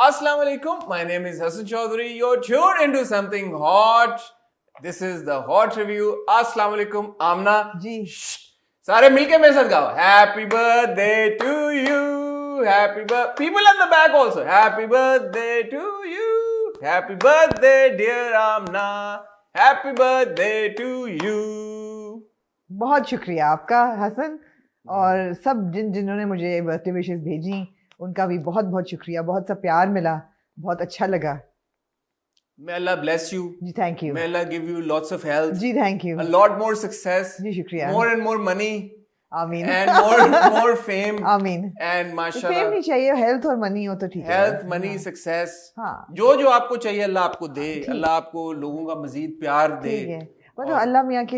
Assalamu alaikum. My name is Hassan Chaudhary. You're tuned into something hot. This is the hot review. Assalamu alaikum. Amna जी सारे मिलके मेरे साथ गाओ. Happy birthday to you. Happy birthday. People at the back also. Happy birthday to you. Happy birthday, dear Amna. Happy birthday to you. बहुत शुक्रिया आपका हसन और सब जिन्होंने मुझे बर्थडे विशेस भेजी उनका भी बहुत बहुत शुक्रिया. बहुत सा प्यार मिला, बहुत अच्छा लगा. May Allah bless you. जी thank you. May Allah give you lots of health. जी thank you. A lot more success. जी शुक्रिया. More and more money. आमीन. And more fame. आमीन. And fame mashallah. नहीं चाहिए, हेल्थ और मनी हो तो ठीक है. हेल्थ मनी सक्सेस हाँ. जो आपको चाहिए अल्लाह आपको दे. अल्लाह आपको लोगों का मजीद प्यार दे. ठीक है. मतलब अल्लाह मियाँ के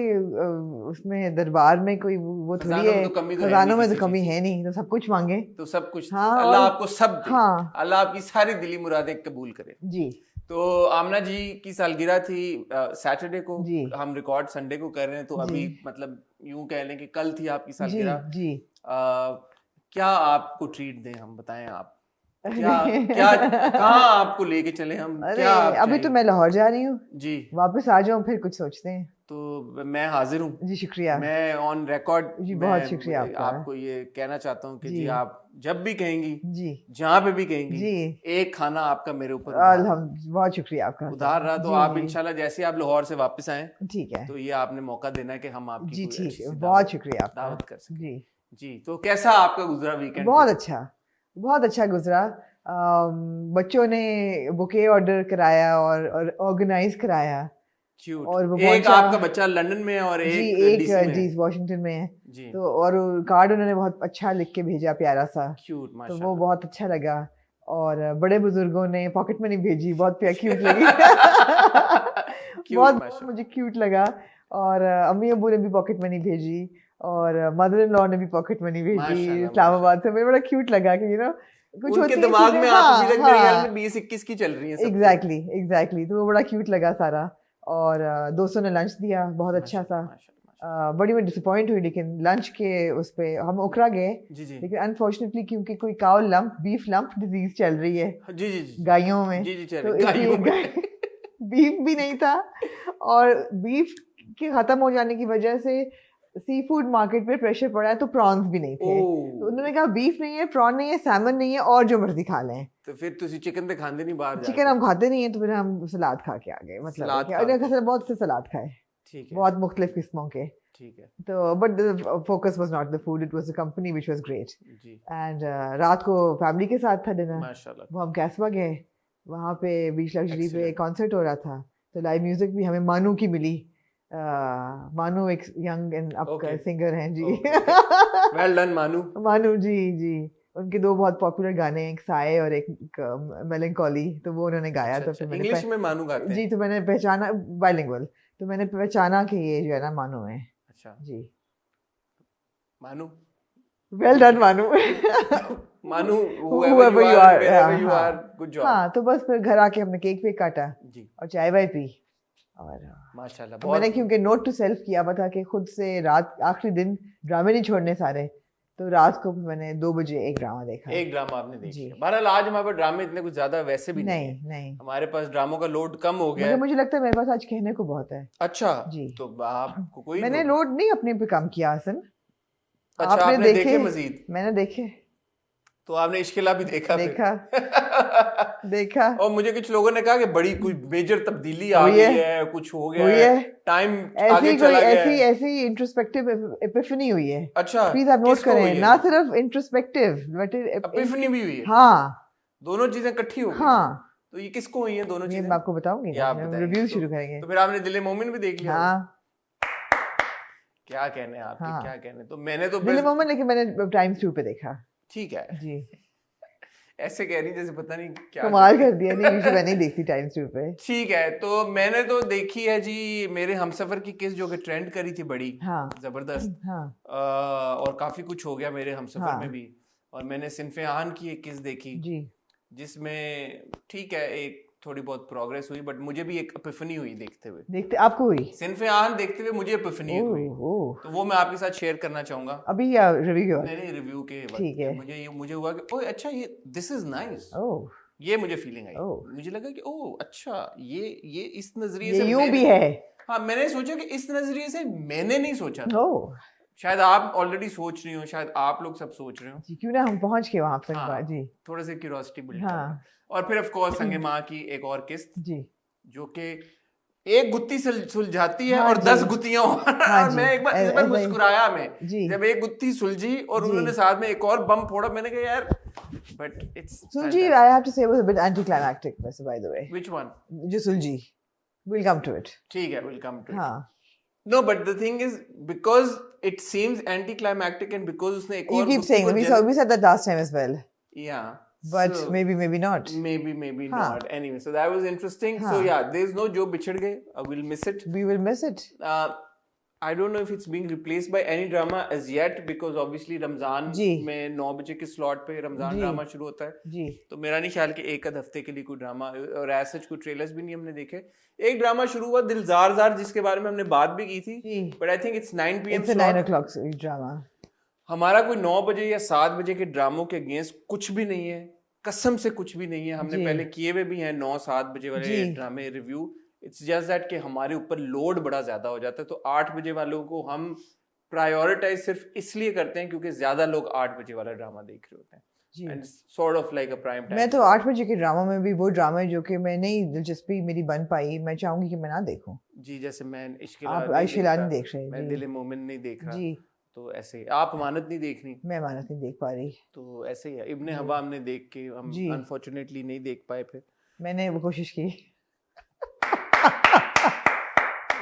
उसमें दरबार में कोई वो थोड़ी है, खजानों में तो कमी है नहीं, तो सब कुछ मांगे तो सब कुछ. हाँ, अल्लाह आपको सब दे. हाँ. अल्लाह आपकी सारी दिली मुरादें कबूल करे. जी. तो आमना जी की सालगिरह थी सैटरडे को. जी. हम रिकॉर्ड संडे को कर रहे हैं तो अभी मतलब यूं कह लें कि कल थी आपकी जी. सालगिरह. जी. क्या आपको ट्रीट दें हम, बताएं आप. क्या क्या कहाँ आपको लेके चले हम. अरे क्या आप अभी तो मैं लाहौर जा रही हूँ. जी. वापस आ जाऊँ फिर कुछ सोचते हैं. तो मैं हाजिर हूँ. जी शुक्रिया. मैं ऑन रिकॉर्ड जी बहुत शुक्रिया आपका. आपको ये कहना चाहता हूँ कि जी. जी आप जब भी कहेंगी, जी जहाँ पे भी कहेंगी, जी एक खाना आपका मेरे ऊपर अल्हम्दुलिल्लाह बहुत शुक्रिया आपका. उधार रहा. तो जी, आप जी. इंशाल्लाह जैसे आप लाहौर से वापस आए ठीक है. तो ये आपने मौका देना है कि हम आपकी जी कोई ठीक अच्छी है. सी बहुत शुक्रिया आपका. दावत कर सकें. जी जी. तो कैसा आपका गुजरा वीकेंड? बहुत अच्छा गुजरा. बच्चों ने बुके ऑर्डर कराया और ऑर्गेनाइज कराया. क्यूट. और वो एक आपका बच्चा लंदन में है और जी एक एक DC में जी है. वॉशिंगटन में है. जी. तो और कार्ड उन्होंने बहुत अच्छा लिख के भेजा, प्यारा सा. क्यूट तो माशाल्लाह. वो बहुत अच्छा लगा. और बड़े बुजुर्गों ने पॉकेट मनी भेजी, बहुत क्यूट लगी. बहुत मुझे क्यूट लगा. और अम्मी अबू ने भी पॉकेट मनी भेजी और मदर इन लॉ ने भी पॉकेट मनी भेजी इस्लामाबाद से. मुझे बड़ा क्यूट लगा कि कुछ उनके दिमाग में आप अभी तक मेरे ख्याल में 20-21 की चल रही है. एग्जैक्टली. तो वो बड़ा क्यूट लगा सारा. और दोस्तों ने लंच दिया बहुत अच्छा सा. बड़ी मैं डिसअपॉइंट हुई लेकिन लंच के उस पे हम ओखरा गए. लेकिन अनफॉर्चुनेटली क्योंकि कोई cow lump beef lump disease चल रही है गायों में, तो बीफ भी नहीं था. और बीफ के खत्म हो जाने की वजह से सी फूड मार्केट पे प्रेशर पड़ा है, तो प्रॉन्स भी नहीं थे. तो उन्होंने कहा बीफ नहीं है, प्रॉन नहीं है, सैमन नहीं है, और जो मर्जी खा लें. तो फिर तुसी चिकन तो खाते नहीं बाहर. चिकन हम खाते नहीं है, तो फिर हम सलाद खा के आ गए. मतलब बहुत से सलाद खाए. ठीक है. बहुत मुख्तलिफ किस्मों के. ठीक है. तो but the focus was not the food, it was the company which was great. And रात को फैमिली के साथ था डिनर. माशाल्लाह. वो हम कैसबा गए. वहाँ पे बीच लग्जरी पे कॉन्सर्ट हो रहा था. तो लाइव म्यूजिक भी हमें मानू की मिली. मानू एक यंग एंड अप सिंगर हैं जी. वेल डन मानू. मानू जी जी. उनके दो बहुत पॉपुलर गाने हैं, एक साए और एक मेलंकोली. तो वो उन्होंने गाया. तो फिर इंग्लिश में मानू गाते हैं. जी. तो मैंने पहचाना, बाइलिंगुअल. तो मैंने पहचाना कि ये जो है ना मानू है. अच्छा जी. मानू. वेल डन मानू. मानू whoever you are, wherever you are, good job. हाँ. तो बस फिर घर आके हमने केक वेक काटा जी. और चाय वाय पी. और माशाल्लाह मैंने क्योंकि नोट टू सेल्फ किया हुआ था कि खुद से रात आखिरी दिन ड्रामे नहीं छोड़ने सारे. तो रात को मैंने 2 बजे एक ड्रामा देखा. एक ड्रामा आपने देखा. बहरहाल आज हमारे पास ड्रामे इतने कुछ ज्यादा वैसे भी नहीं. हमारे पास ड्रामों का लोड कम हो गया है. मुझे लगता है मेरे पास आज कहने को बहुत है. अच्छा जी. तो आपको कोई मैंने लोड नहीं अपने पे कम किया हसन. अच्छा आपने देखे मजीद? मैंने देखे. तो आपने इश्किला भी देखा? देखा. और मुझे कुछ लोगों ने कहा कि बड़ी कोई मेजर तब्दीली आ गई है, कुछ हो गया है, टाइम आगे चला गया है. ऐसी इंट्रोस्पेक्टिव एपिफनी हुई है. अच्छा प्लीज आप नोट करें. ना सिर्फ इंट्रोस्पेक्टिव बट एपिफनी भी हुई है. हाँ. दोनों चीजें इकट्ठी हो गई. हाँ. तो ये किसको हुई है दोनों चीजें? मैं आपको बताऊंगी. रिव्यू शुरू करेंगे. तो फिर आपने दिल मोमिन भी देख लिया? हाँ. क्या कहने आपके, क्या कहने. तो मैंने तो दिल मोमिन, लेकिन मैंने टाइम्स 2 पे देखा. ठीक है जी. ऐसे कह रही जैसे पता नहीं क्या कमाल कर दिया. नहीं मैं नहीं देखती टाइम्स 2 पे. ठीक है. तो मैंने तो देखी है जी मेरे हमसफर की किस, जो कि ट्रेंड करी थी बड़ी. हाँ. जबरदस्त. हाँ. और काफी कुछ हो गया मेरे हमसफर में भी. और मैंने सिनफे आन की एक किस देखी जी, जिसमें ठीक है एक थोड़ी बहुत प्रोग्रेस हुई, बट मुझे भी एक एपिफनी हुई देखते आपको हुई सिनफे आन देखते हुए मुझे एपिफनी हुई. तो वो मैं आपके साथ शेयर करना चाहूंगा अभी या रिव्यू. नहीं रिव्यू के ठीक है. मुझे हुआ कि ओह अच्छा ये दिस इज नाइस. ये मुझे फीलिंग आई। ओह। मुझे लगा कि ओह अच्छा ये इस नजरिए ये से यूं मैंने, भी है। हाँ मैंने सोचा कि इस नजरिए से मैंने नहीं सोचा था। ओह शायद आप ऑलरेडी सोच रही हो, शायद आप लोग सब सोच रहे हो। जी, क्यों ना हम पहुंच के वहां तक हाँ जी। थोड़ा सा क्यूरियोसिटी बिल्ड हाँ करना। और फिर ऑफ कोर्स संगे माँ की एक और किस्त, जी जो कि एक गुत्थी सुलझाती है हाँ और जी 10 गुत्थियां हाँ और जी मैं एक बार इस बार ऐसा ही मुस्कुराया मैं जी जब एक गुत्थी सुलझी और जी। उन्होंने साथ में एक और बम फोड़ा। मैंने कहा यार बट इट्स सुलझी I have to say was a bit anticlimactic वैसे by the way। Which one? जो सुलझी we'll come to it। ठीक है, विल कम टू इट। हाँ no but the thing is because it seems anti climactic and because उसने एक you और keep गुत्थी saying को that we said that last time as well या but maybe not। maybe हाँ not anyway, so that was interesting। so हाँ yeah, there is no जो बिछड़ गए, we'll miss it। we will miss it। I don't know if it's being replaced by any drama as yet because obviously Ramzan जी में 9 बजे के slot पे रमजान जी drama शुरू होता है, जी तो मेरा नहीं ख्याल कि एक आध हफ्ते के लिए कोई ड्रामा, और ऐसे कोई ट्रेलर्स भी नहीं हमने देखे। एक ड्रामा शुरू हुआ दिलजार जार, जिसके बारे में हमने बात भी की थी, जी but I think it's 9 PM it's a 9 o'clock drama। हमारा कोई 9 बजे या 7 बजे के ड्रामों के अगेंस्ट कुछ भी नहीं है, कसम से कुछ भी नहीं है। हमने जी पहले किए हुए भी हैं 9-7 बजे वाले जी ड्रामे रिव्यू। इट्स जस्ट दैट कि हमारे ऊपर लोड बड़ा ज्यादा हो जाता है, तो 8 बजे वालों को हम प्रायोरिटाइज सिर्फ इसलिए करते हैं क्योंकि ज्यादा लोग 8 बजे वाला ड्रामा देख रहे होते हैं, जी and sort of like a prime time. मैं तो 8 बजे के ड्रामा में भी वो ड्रामा है जो कि मैं नहीं दिलचस्पी मेरी बन पाई, मैं चाहूंगी कि मैं ना देखूं। जी, जैसे मैं आप आइशिला नहीं देख रहे मैं जी दिल मोमिन नहीं देख रहा, जी तो ऐसे ही आप अमानत नहीं देख रही, मैं मानत नहीं देख पा रही तो ऐसे ही है। इब्ने जी हवा हमने देख के हम जी अनफॉर्चुनेटली नहीं देख पाए। फिर मैंने वो कोशिश की।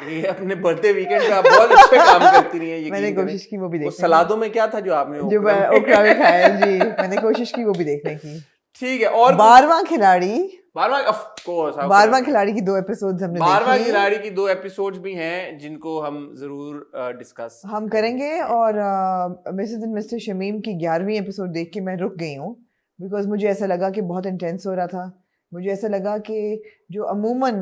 ये अपने बर्थडे वीकेंड पे आप बहुत अच्छे काम करती रही हैं, यकीन मैंने करें। कोशिश की वो भी वो देखने की सलादों में क्या था जो आपने जो मैं ओकरा में खाया जी, मैंने कोशिश की वो भी देखने की। ठीक है। और 12वां खिलाड़ी, 12वां खिलाड़ी की 2 एपिसोड्स हमने 12वां देखी, खिलाड़ी की 2 एपिसोड्स भी हैं जिनको हम जरूर डिस्कस हम करेंगे। और मिसेस एंड मिस्टर शमीम की 11वीं एपिसोड देख के मैं रुक गई हूँ, बिकॉज मुझे ऐसा लगा कि बहुत इंटेंस हो रहा था। मुझे ऐसा लगा कि जो अमूमन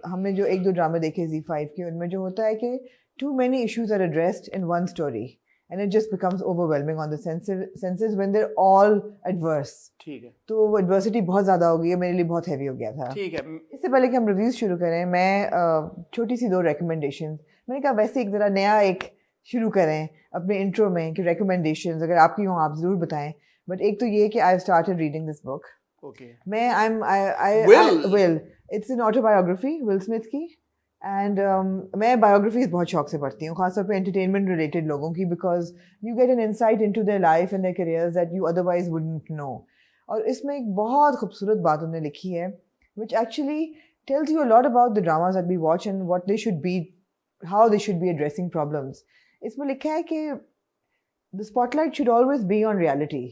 हमने जो 1-2 ड्रामे देखे Z5 के, उनमें जो होता है कि too many issues are addressed in one story and it just becomes overwhelming on the senses when they're all adverse। ठीक है, तो वो adversity बहुत ज़्यादा हो गई है, मेरे लिए बहुत heavy हो गया था। ठीक है। इससे पहले कि हम रिव्यूज शुरू करें, मैं छोटी सी 2 रिकमेंडेशंस, मैंने कहा वैसे एक ज़रा नया एक शुरू करें अपने इंट्रो में कि रिकमेंडेशंस अगर आपकी हों आप ज़रूर बताएं। बट एक तो ये कि I started reading this book. Okay, मैं Will? It's an autobiography will Smith की, एंड मैं बायोग्राफीज बहुत शौक से पढ़ती हूँ, खासतौर पे एंटरटेनमेंट रिलेटेड लोगों की, because you get an insight into their life and their careers that you otherwise wouldn't know. और इसमें एक बहुत खूबसूरत बात उन्होंने लिखी है which actually tells you a lot about the dramas that we watch and what they should be, how they should be addressing problems। इसमें लिखा है कि the spotlight should always be on reality,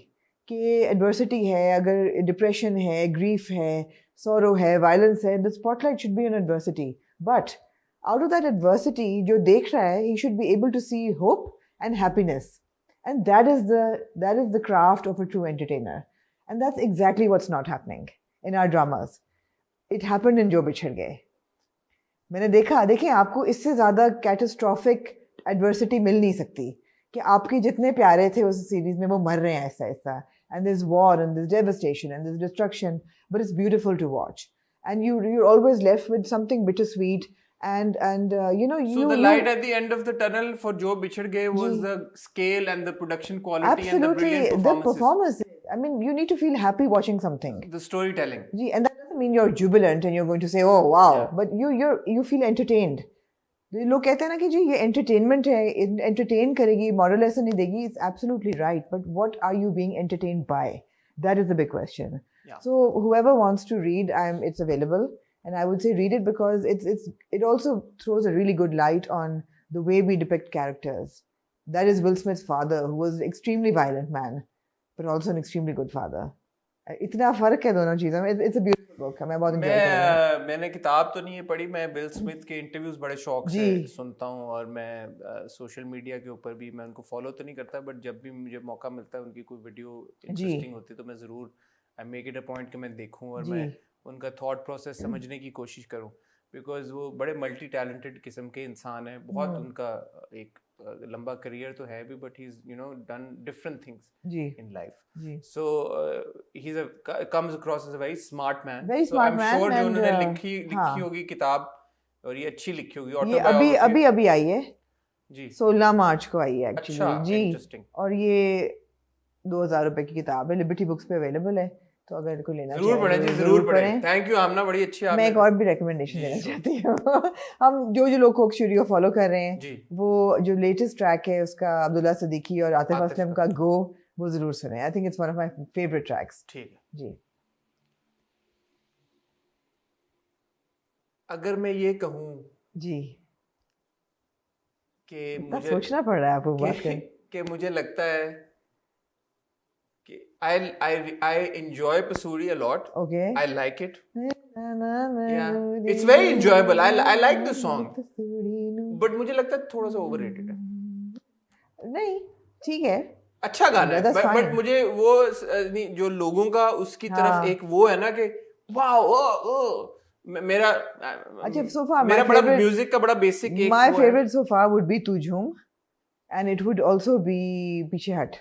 कि adversity है, अगर depression है, grief है, sorrow है, violence है, the spotlight should be on adversity, but out of that adversity जो देख रहा है, he should be able to see hope and happiness, and that is the craft of a true entertainer, and that's exactly what's not happening in our dramas। It happened in जो बिछड़ गए। मैंने देखा, देखिए आपको इससे ज़्यादा कैटास्ट्रॉफिक एडवर्सिटी मिल नहीं सकती कि आपके जितने प्यारे थे उस सीरीज में वो मर रहे हैं ऐसा ऐसा, and there's war and there's devastation and there's destruction, but it's beautiful to watch, and you're always left with something bittersweet, and you know, so the light at the end of the tunnel for Jo Bichhad Gaye was the scale and the production quality and the brilliant absolutely the performances। I mean, you need to feel happy watching something, the storytelling। Ji, and that doesn't mean you're jubilant and you're going to say oh wow, Yeah. but you feel entertained। लोग कहते हैं ना कि जी ये entertainment है, entertain करेगी, moral lesson नहीं देगी। It's absolutely right, but what are you being entertained by? That is the big question. So whoever wants to read, it's available, and I would say read it because it also throws a really good light on the way we depict characters. That is Will Smith's father, who was an extremely violent man, but also an extremely good father। इतना फर्क है दोनों चीजों में। It's a beautiful book, मैं बहुत enjoy कर रही हूं। मैंने किताब तो नहीं है पढ़ी, मैं विल स्मिथ के इंटरव्यूज बड़े शौक से सुनता हूँ, और मैं सोशल मीडिया के ऊपर भी मैं उनको फॉलो तो नहीं करता, बट जब भी मुझे मौका मिलता है उनकी कोई वीडियो इंटरेस्टिंग होती है तो मैं ज़रूर I make it a point कि मैं देखूँ और मैं उनका थॉट प्रोसेस समझने की कोशिश करूँ, बिकॉज वो बड़े मल्टी टैलेंटेड किस्म के इंसान हैं। बहुत उनका एक लंबा करियर तो है भी, but he is done different things जी in life. जी So comes across as a very smart man. Very So smart I'm man sure जो and, उन्होंने हाँ, लिखी होगी किताब, और ये अच्छी लिखी होगी, ये ऑटोबायोग्राफी अभी आई है, जी। 16 मार्च को आई है एक्चुअली अच्छा, जी। इंटरेस्टिंग। और ये 2000 रुपए की किताब है, लिबर्टी बुक्स पे अवेलेबल है, तो अगर कोई लेना जरूर चाहे पढ़ें तो जी, जरूर पढ़ें। पढ़ें। थैंक यू आमना, बड़ी अच्छी मैं आपने एक और भी रिकमेंडेशन जी, देना sure. चाहती हूँ। हम जो लोग कोक स्टूडियो फॉलो कर रहे हैं, जी। वो जो लेटेस्ट ट्रैक है उसका अब्दुल्ला सिद्दीकी और आतिफ आतिफ असलम का। का गो, वो जरूर सुने। आई think it's one of my favourite tracks. ठीक है। जी अगर मैं ये कहूँ जी, कि इतना मुझे सोचना पड़ रहा है आपको बात कि, करने। कि मुझे लगता है कि I enjoy Pasuri a lot. Okay I like it. Yeah, it's very enjoyable. I like the song. But मुझे लगता है थोड़ा सा overrated है। नहीं, ठीक है, अच्छा गाना है, That's बट fine. मुझे वो नहीं, जो लोगों का उसकी तरफ हाँ। एक वो है ना कि वाओ ओ मेरा अच्छा, so far मेरा my बड़ा favorite- म्यूजिक का बड़ा बेसिक एक My वो है। favorite so far would be Tu Jhoom, and it would also be Piche Hat,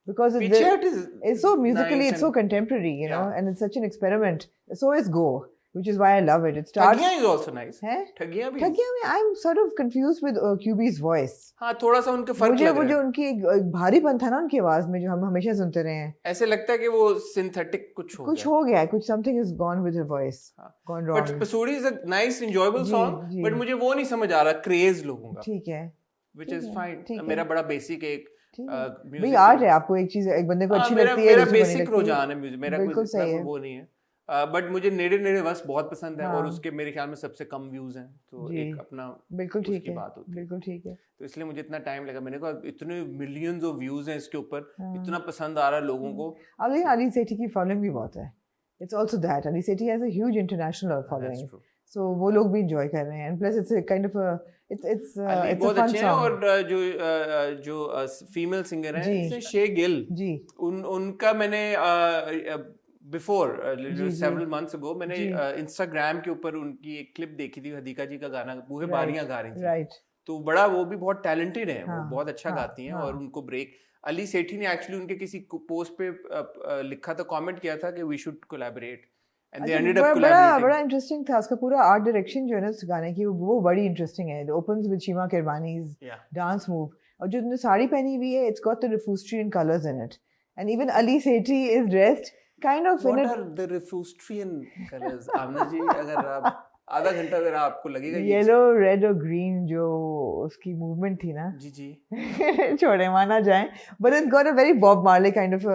because पीछे हट it's so musically, nice it's so and- contemporary, you know, Yeah. and it's such an experiment. So is Go, which is why I love it. It starts. ठगियां is also nice. है? ठगियां भी ठगिया में I'm sort of confused with QB's voice. हाँ, थोड़ा सा उनके फर्क मुझे लग वो रहा जो है। उनकी एक भारीपन था ना उनकी आवाज में, जो हम हमेशा सुनते रहे हैं, ऐसे लगता है कि वो सिंथेटिक कुछ कुछ हो गया है, कुछ something is gone with her voice, हाँ। gone but wrong. Pasoori is a nice enjoyable जी, सॉन्ग, जी। बट मुझे वो नहीं समझ आ रहा क्रेज लोगों का, ठीक है, व्हिच ठीक इज है, फाइन। ठीक है। मेरा बड़ा बेसिक एक ठीक है। music भाई का- आर्ट है, आपको एक चीज, एक बंदे को अच्छी मेरा लगती है, मेरा दूसरे को नहीं बेसिक लगती। रुझान है म्यूजिक, मेरा कोई बिल्कुल इतना सही कोई है। वो नहीं है। बट मुझे नेड़े नेड़े बस बहुत पसंद है, और हाँ। उसके मेरे ख्याल में सबसे कम व्यूज हैं, तो जी। एक अपना बिल्कुल ठीक उसकी है, बात होती है। बिल्कुल ठीक है। तो इसलिए मुझे इतना टाइम लगा, मैंने कहा इतने मिलियंस ऑफ व्यूज हैं इसके ऊपर, हाँ। इतना पसंद आ रहा है लोगों को। अब देखिए अली सेठी की फॉलोइंग भी बहुत है। It's also that Ali Sethi has a huge international following, That's true. सो वो लोग भी एंजॉय कर रहे हैं, and plus it's kind of its Ali it's a बहुत फन अच्छे हैं, सॉन्ग। और जो फीमेल सिंगर हैं जी। जैसे शे गिल, जी उनका मैंने बिफोर जी। सेवरल मंथ्स अगो मैंने जी। इंस्टाग्राम के ऊपर उनकी एक क्लिप देखी थी, हदीका जी का गाना बूहे Right, बारियां गा रही थी, राइट, तो बड़ा वो भी बहुत टैलेंटेड है, वो हाँ, बहुत अच्छा हाँ, गाती हैं, हाँ। और उनको ब्रेक अली सेठी ने एक्चुअली उनके किसी पोस्ट पे लिखा था, कमेंट किया था कि we should collaborate, and they ended up बड़ा कोलैबोरेटिंग। इंटरेस्टिंग था उसका पूरा आर्ट डायरेक्शन जो है ना उस गाने की, वो बड़ी इंटरेस्टिंग है। इट ओपन्स विद शीमा किरमानी's Yeah. डांस मूव, और जो उसने साड़ी पहनी हुई है, it's got the Refustrian colours in it, and even Ali Sethi is dressed kind of in What it are the Refustrian colors? Amna ji, अगर आप आधा घंटा जरा आपको लगेगा ये येलो, रेड और ग्रीन जो उसकी मूवमेंट थी ना, जी जी छोड़े माना जाए, but it's got a very Bob Marley kind of.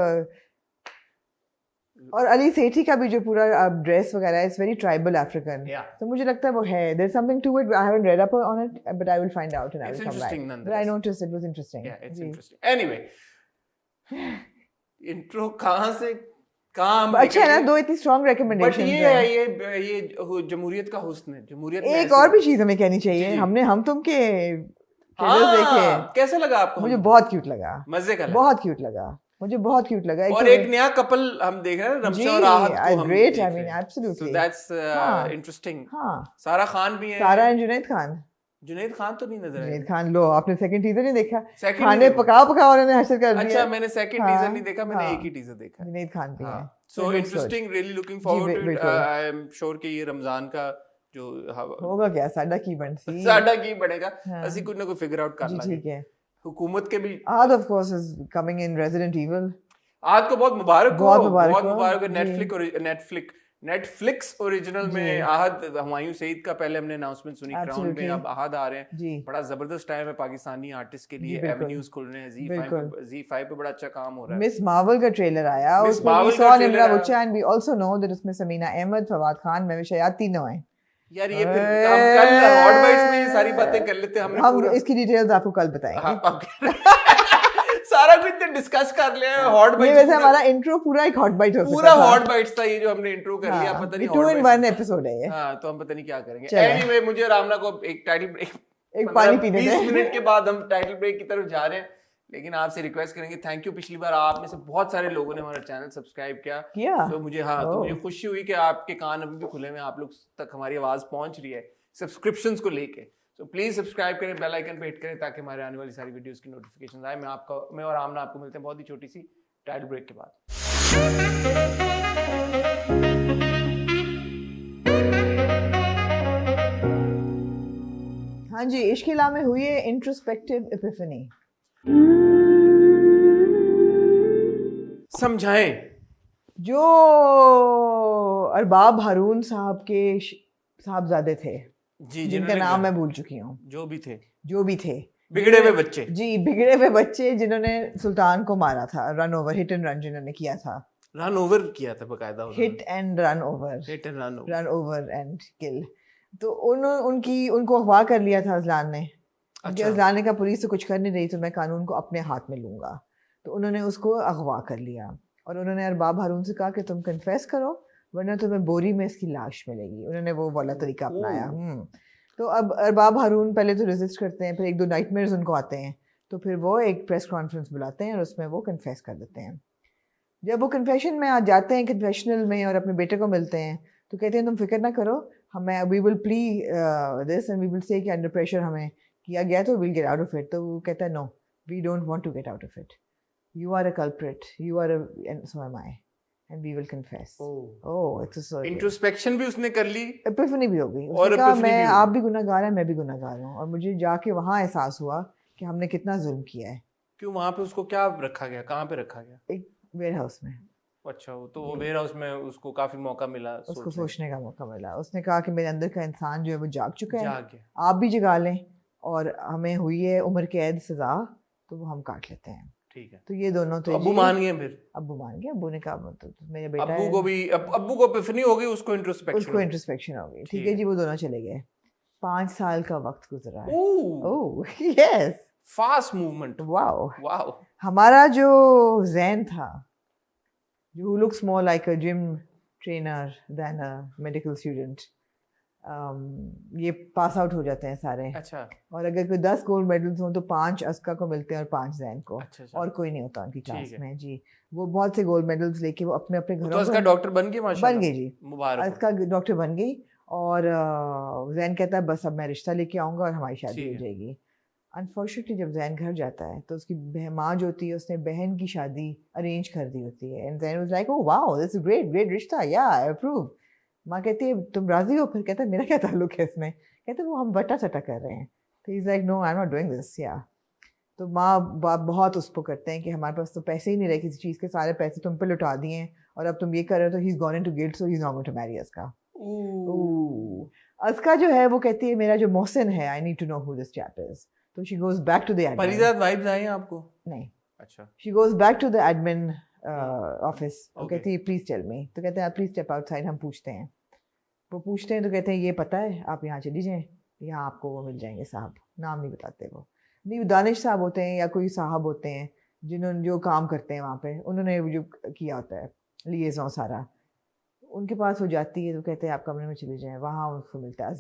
और अली सेठी का भी जो पूरा ड्रेस वगैरह है, it's very tribal African, Yeah. तो मुझे लगता है वो है, there is something to it. I haven't read up on it, but I will find out and I It's will come interesting back, but nonetheless. I notice it was interesting. Yeah, it's interesting. Anyway, intro कहाँ से कहाँ हम अच्छा है ना, निकल दो इतनी स्ट्रॉन्ग गए? But रिकमेंडेशंस ये हैं। है, ये जमहूरियत का हुस्न है, जमहूरियत में एक ऐसे- और भी चीज हमें कहनी चाहिए, जी, जी। हमने हम तुम के trailers देखे, हाँ, कैसा लगा आपको? मुझे हम- बहुत क्यूट लगा, मजे का लगा। बहुत क्यूट लगा, मुझे बहुत क्यूट लगा। और तो एक नया कपल हम देख रहे हैं, जी, रमशा और राहत को हम great, देख I रहे mean, हैं। absolutely. So that's हाँ। interesting. हाँ, सारा खान भी है। सारा एंड जुनैद खान। जुनैद खान तो नहीं नजर आया। जुनैद खान, लो आपने सेकंड टीजर नहीं देखा? Second खाने नहीं देखा। पका उन्होंने हशर कर दिया। अच्छा, मैंने सेकंड हाँ, टीजर नहीं देखा, मैंने हाँ। एक ही टीजर देखा है। जुनैद खान भी है। So looks interesting, really looking जी, फॉरवर्ड टू इट। बिल्कुल। आई एम श्योर कि ये रमजान का जो होगा क्या, साडा की बनसी। साडा की बनेगा, हाँ। ਅਸੀਂ कुछ ना कुछ फिगर आउट कर जी, लांगे। ठीक है। हुकूमत के भी Ahad of course is coming in Resident Evil. आज को बहुत मुबारक हो, बहुत मुबारक बहुत हो, मुबारक हो। जी। नेटफ्लिक्स ओरिजिनल जी। में आहद हुमायूं सईद का पहले हमने अनाउंसमेंट सुनी, क्राउन में Absolutely. अब आहद आ रहे हैं। जी, बड़ा जबरदस्त टाइम है पाकिस्तानी आर्टिस्ट के लिए, जी, बिल्कुल। एवेन्यूज खुल रहे हैं, बिल्कुल। Z5 पे बड़ा अच्छा काम हो रहा है। मिस मार्वल का ट्रेलर आया, Miss उसमें Marvel we का saw trailer निम्रा आया। बुच्चा, and we also know that उसमें समीना अहमद, फवाद खान, महविश हयात तीनों हैं। यार ये फिर हम कल हॉट बाइट्स में ये सारी बातें कर लेते हैं, हमने हम पूरा इसकी डिटेल्स आपको कल बताएंगे। हाँ, सारा कुछ डिस्कस कर लिया है। हॉट ये बाइट्स वैसे हमारा इंट्रो पूरा एक हॉट बाइट हो पूरा सकता था। हॉट बाइट्स था, ये जो हमने इंट्रो कर लिया, पता नहीं 2 hot in bites- 1 एपिसोड है ये। हाँ, तो हम पता नहीं क्या करेंगे। चलें। एनीवे, मुझे रामना को एक टाइटल ब्रेक, एक पानी पीने 20 दें। मिनट के बाद हम टाइटल ब्रेक की तरफ जा रहे हैं, लेकिन आपसे रिक्वेस्ट करेंगे, थैंक यू, पिछली बार आप में से बहुत सारे लोगों ने हमारा चैनल सब्सक्राइब किया, तो मुझे तो मुझे खुशी हुई कि आपके कान अभी भी खुले में, आप लोग तक हमारी आवाज पहुंच रही है सब्सक्रिप्शंस को लेके। सो प्लीज सब्सक्राइब करें, बेल आइकन पे हिट करें ताकि हमारे आने वाली सारी वीडियोस की नोटिफिकेशन आए। मैं और आमना आपको मिलते हैं बहुत ही छोटी सी टाइटल ब्रेक के बाद। हाँ जी, इश्क इला में हुई है इंट्रोस्पेक्टिव एपिफनी। समझाएं। जो अरबाब हारून साहब के साहबजादे थे, जी, जिनका नाम मैं भूल चुकी हूँ, जो भी थे बिगड़े हुए बच्चे, जी बिगड़े हुए बच्चे जिन्होंने सुल्तान को मारा था, run over, hit and run जिन्होंने किया था, रन ओवर किया था बकायदा, hit and run over and kill. तो उनको अगवा कर लिया था अजलान ने। अच्छा। अजलान ने कहा पुलिस तो कुछ कर नहीं रही तो मैं कानून को अपने हाथ में लूंगा, तो उन्होंने उसको अगवा कर लिया और उन्होंने अरबाब हारून से कहा कि तुम कन्फेस करो वरना तुम्हें बोरी में इसकी लाश मिलेगी। उन्होंने वो वाला तरीका अपनाया। तो अब अरबाब हारून पहले तो रेजिस्ट करते हैं, फिर एक दो नाइटमेयर्स उनको आते हैं, तो फिर वो एक प्रेस कॉन्फ्रेंस बुलाते हैं और उसमें वो कन्फेस कर देते हैं। जब वो कन्फेशन में आ जाते हैं कन्फेशनल में और अपने बेटे को मिलते हैं तो कहते हैं तुम फिक्र ना करो, we will plea this and we will say कि अंडर प्रेशर हमें किया गया तो will get out of it. तो वो कहता है no, we don't want to get out of it, you are a culprit, you are and so am I, and we will confess. It's so introspection भी उसने कर ली, epiphany भी हो गई। उसने कहा मैं आप भी गुनाहगार हैं, मैं भी गुनाहगार हूँ, और मुझे जाके वहाँ एहसास हुआ कि हमने कितना जुल्म किया है। क्यों वहाँ पे उसको क्या रखा गया, कहाँ पे रखा गया? एक वेयर हाउस में। अच्छा, तो वो वेयर हाउस में उसको काफी मौका मिला, उसको सोचने का मौका मिला। उसने कहा कि मेरे अंदर का इंसान जो है वो जाग चुका है, आप भी जगा लें, और हमें हुई है उम्र कैद सजा, तो वो हम काट लेते हैं। ठीक है। तो ये दोनों तो अब्बू मान गए, फिर अब्बू मान गए। अब्बू ने कहा मतलब मेरे बेटा अब्बू को एपिफनी हो गई, उसको इंट्रोस्पेक्शन हो गई। ठीक है जी, वो दोनों चले गए। 5 साल का वक्त गुजरा है। Oh yes, fast movement. Wow. हमारा जो जैन था, who looks more like a gym trainer than a medical student, ये पास आउट हो जाते हैं सारे। अच्छा। और अगर कोई 10 गोल्ड मेडल्स हों तो 5 अस्का को मिलते हैं और 5 जैन को। अच्छा। और कोई नहीं होता उनकी क्लास में जी। वो बहुत से गोल्ड मेडल्स लेके वो अपने अपने घरों में डॉक्टर बन गई, माशाल्लाह। बन गई जी, मुबारक। अस्का डॉक्टर बन गई और जैन कहता है बस अब मैं रिश्ता लेके आऊँगा और हमारी शादी हो जाएगी। अनफॉर्चुनेटली जब जैन घर जाता है तो उसकी माँ जो होती है उसने बहन की शादी अरेंज कर दी होती है। And Jain was like oh wow this is great रिश्ता, या आई अप्रूव। माँ कहती है तुम राजी हो? फिर कहता है मेरा क्या ताल्लुक है इसमें? कहते हैं वो हम बटा सटा कर रहे हैं। तो he is like no I am not doing this. या तो माँ बाप बहुत उसको करते हैं कि हमारे पास तो पैसे ही नहीं रहे किसी चीज़ के, सारे पैसे तुम पे लुटा दिए हैं और अब तुम ये कर रहे हो तो he is gone into guilt, so he is not going to marry Aska. Aska जो है वो कहती है मेरा जो मोहसिन है I need to know who this chap is. तो she goes back to the admin. Parijat vibes आई हैं आपको? नहीं। अच्छा। She goes back to the admin office. वो कहती है प्लीज टेल मी। तो कहते हैं प्लीज स्टेप आउटसाइड, हम पूछते हैं। वो पूछते हैं तो कहते हैं ये पता है आप यहाँ चली जाएं, यहाँ आपको वो मिल जाएंगे साहब, नाम नहीं बताते वो, नहीं दानिश साहब होते हैं या कोई साहब होते हैं जिन्होंने जो काम करते हैं वहाँ पे, उन्होंने जो किया होता है लिएज़ों सारा, उनके पास हो जाती है। तो कहते हैं आप कमरे में चले जाएं, वहाँ उसको मिलता है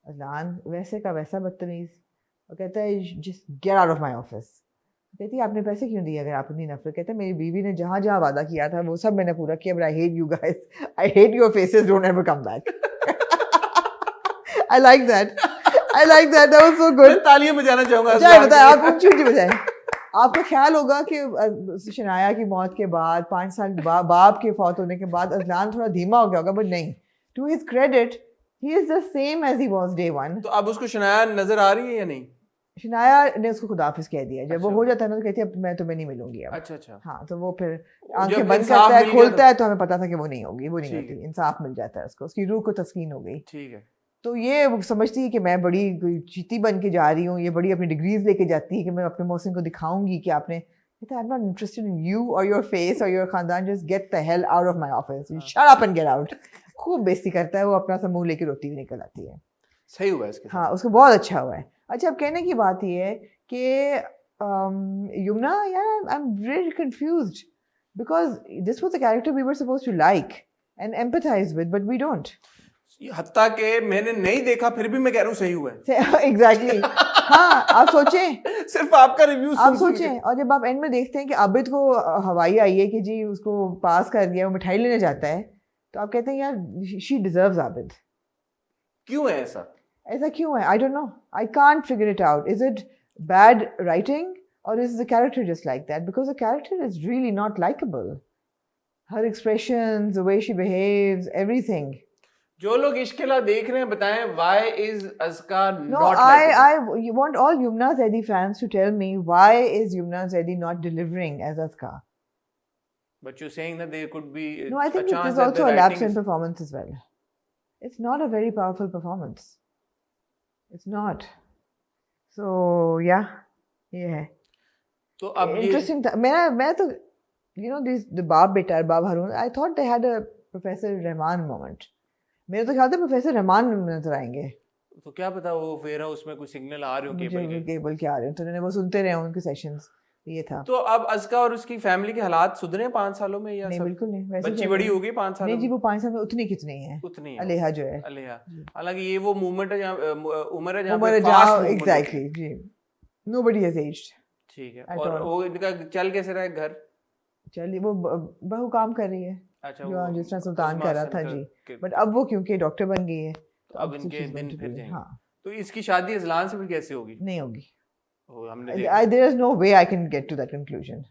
अजलान वैसे का वैसा बदतमीज़। वो कहता है just get out of my office. कहती है आपने पैसे क्यों दिए अगर आप इतनी नफरत? कहते हैं मेरी बीवी ने जहाँ जहाँ वादा किया था वो सब मैंने पूरा किया, but I hate you guys, I hate your faces, don't ever come back. I like that, that was so good. तालियां बजाना चाहूंगा। बताएं आप ऊंची ऊंची बजाएं। आपको ख्याल होगा कि शनाया की मौत के बाद 5 साल बाप के फौत होने के बाद अजलान थोड़ा धीमा हो गया होगा, बट नहीं, to his credit he is the same age he was day 1। तो अब उसको शनाया नजर आ रही है या नहीं? शनाया ने उसको खुदाफिज कह दिया। जब वो हो जाता है ना तो कहती है अब मैं तुम्हें नहीं मिलूंगी अब। अच्छा। हाँ, तो वो फिर आंखें बंद करता है, खोलता है तो हमें पता था कि वो नहीं होगी, वो नहीं होती। इंसाफ मिल जाता है उसको, उसकी रूह को तस्कीन हो गई। ठीक है। तो ये वो समझती है कि मैं बड़ी चीती बन के जा रही हूँ, ये बड़ी अपनी डिग्रीज लेके जाती है कि मैं अपने मोहसिन को दिखाऊंगी कि आपने, आई am not interested in you और योर फेस और योर खानदान, just get the hell out of my office, shut up and get out. खूब बेइज्जती करता है वो, अपना सा मुंह लेके रोती हुई निकल आती है। सही हुआ इसके साथ। हाँ, उसको बहुत अच्छा हुआ है। अच्छा, अब कहने की बात ये है कि यमुना, यार I am very confused because this was the character we were supposed to like and empathise with, but we don't. हत्ता के मैंने नहीं देखा फिर भी मैं कह रहा हूँ सही हुआ है। एग्जैक्टली। हाँ, आप सोचें, सिर्फ आपका रिव्यू आप सोचें, और जब आप एंड में देखते हैं कि आबिद को हवाई आई है कि जी उसको पास कर दिया, वो मिठाई लेने जाता है, तो आप कहते हैं यार शी डिजर्व्स आबिद। क्यों है ऐसा? ऐसा क्यों है? I don't know. I can't figure it out. Is it bad writing or is the character just like that? Because the character is really not likable. Her expressions, the way she behaves, everything. जो लोग इश्किला देख रहे हैं बताएं, why is Azka No, not likable? you want all Yumna Zaidi fans to tell me why is Yumna Zaidi not delivering as Azka? But you're saying that there could be No, I think a chance there's that also the a lapse writing in is... performance as well. It's not a very powerful performance. It's not. So yeah, yeah. तो अब ये Interesting. मैं तो the Bab Beta, Bab Harun. I thought they had a Professor Rahman moment. मेरे तो ख्याल था professor Rahman नजर आएंगे. तो क्या पता वो फेरा उसमें कुछ सिग्नल आ रहे हो केबल के आ रहे हो तो वो सुनते रहे उनके सेशंस. ये था. तो अब अज़का और उसकी फैमिली के हालात सुधरे 5 सालों में या नहीं सब? बिल्कुल नहीं. वैसे बच्ची बड़ी होगी 5 साल नहीं जी, वो 5 साल में उतनी कितनी है. उतनी अलेहा जो है. अलेहा. हालांकि ये वो मूवमेंट है जहाँ उम्र है जहाँ उम्र पे जहाँ फास्ट एग्जैक्टली जी. Nobody has aged. ठीक है. और वो इनका चल कैसे रहा है घर? चलिए वो बहू काम कर रही है. अच्छा, जो जिस तरह सुल्तान कर रहा था जी. बट अब वो क्योंकि डॉक्टर बन गई है तो अब इनके दिन फिर जाएंगे. हाँ. तो इसकी शादी अजलान से फिर कैसे होगी? नहीं होगी. हमने there is no way I can get to that conclusion.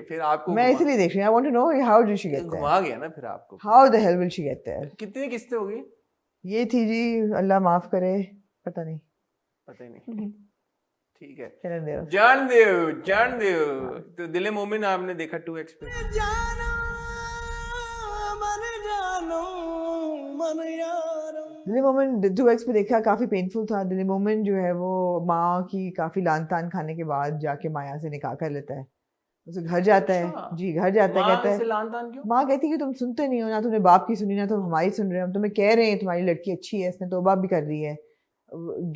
फिर आपको मैं इसलिए देख रही हूँ. I want to know how did she get there. घुमा गया ना फिर आपको. How the hell will she get there? कितनी किस्तें होगी? ये थी जी, अल्लाह माफ करे, पता नहीं. पता ही नहीं. ठीक है. जान दो. तो दिले मोमिन आपने देखा 2x पे. दिले मोमिन 2x पे देखा, काफी पेनफुल था. दिले मोमिन जो है वो माँ की काफी लान तान खाने के बाद जाके माया से निकाह कर लेता है. उसे घर जाता है जी. घर जाता है, कहता है माँ कहती है कि तुम सुनते नहीं हो, ना तुमने बाप की सुनी ना तुम हमारी सुन रहे हो. हम तुम्हें कह रहे हैं तुम्हारी लड़की अच्छी है, इसने तौबा भी कर दी है,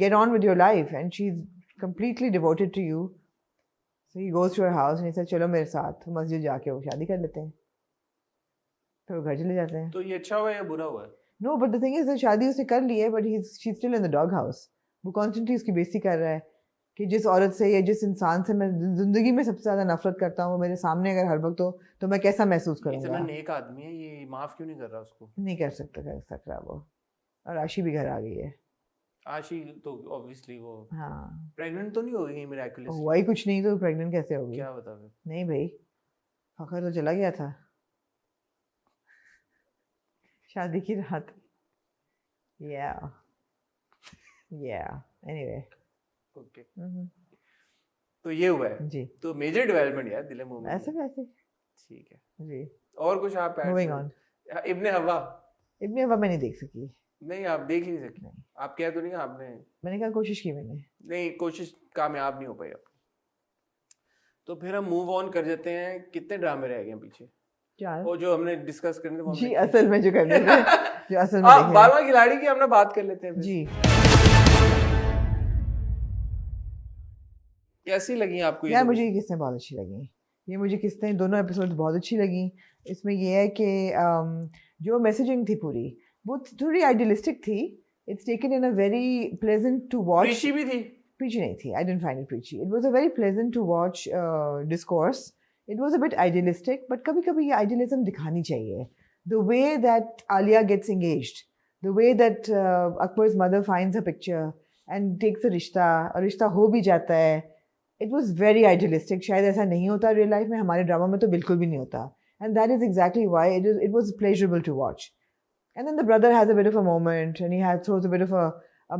get on with your life. And she is completely devoted to you. So he goes to her house and he says चलो मेरे साथ. मस्जिद जाके वो शादी कर लेते हैं, फिर वो घर चले जाते हैं. तो ये अच्छा हुआ या बुरा हुआ? No, but the thing is that शादी उसने कर ली है, but she's still in the dog house. वो constantly उसकी बेइज्जती कर रहा है कि जिस औरत से या जिस इंसान से मैं जिंदगी में सबसे ज्यादा नफरत करता हूँ वो मेरे सामने अगर हर वक्त हो तो मैं कैसा महसूस करूँगा. इतना नेक आदमी है, ये माफ क्यों नहीं कर रहा उसको? नहीं कर सकता वो. और आशी भी घर आ गई है. आशी तो ऑब्वियसली वो हाँ प्रेग्नेंट तो नहीं हो गई मिराकुलसली. हुआ ही कुछ नहीं तो प्रेग्नेंट कैसे होगी? क्या बता फिर? नहीं भाई, फखर तो चला गया था शादी की रात. या एनीवे ओके. तो ये हुआ है जी. तो मेजर डेवलपमेंट यार दिले मोमिन ऐसे वैसे. ठीक है जी. और कुछ आप मूविंग ऑन. इब्ने हवा मैं नहीं देख सकी. नहीं आप देख ही नहीं सकते. आप क्या तो नहीं आपने? मैंने क्या कोशिश की मैंने. नहीं कोशिश कामयाब नहीं हो पाई आप. तो फिर हम मूव ऑन कर जाते हैं. कितने ड्रामे रह गए पीछे? वो जो हमने डिस्कस करने थे जी. असल में जो करने थे जो असल में 12वां खिलाड़ी की हमने बात कर लेते हैं जी. कैसी लगी आपको यार? मुझे ये किस्तें बहुत अच्छी लगी. ये मुझे किस्तें दोनों एपिसोड बहुत अच्छी लगी. इसमें ये है कि जो मैसेजिंग थी पूरी वो थोड़ी आइडियलिस्टिक थी. It's taken in a very pleasant to watch. Preachy भी थी? प्रीची नहीं थी. I didn't find it preachy. It was a very pleasant to watch discourse. It was a bit idealistic but कभी कभी ये आइडियलिज्म दिखानी चाहिए. The way that Alia gets engaged, the way that Akbar's mother finds a picture and takes a रिश्ता और रिश्ता हो भी जाता है. It was very idealistic. शायद ऐसा नहीं होता रियल लाइफ में. हमारे ड्रामा में तो बिल्कुल भी नहीं होता. And that is exactly why it was pleasurable to watch. And then the brother has a bit of a moment and he throws a bit of a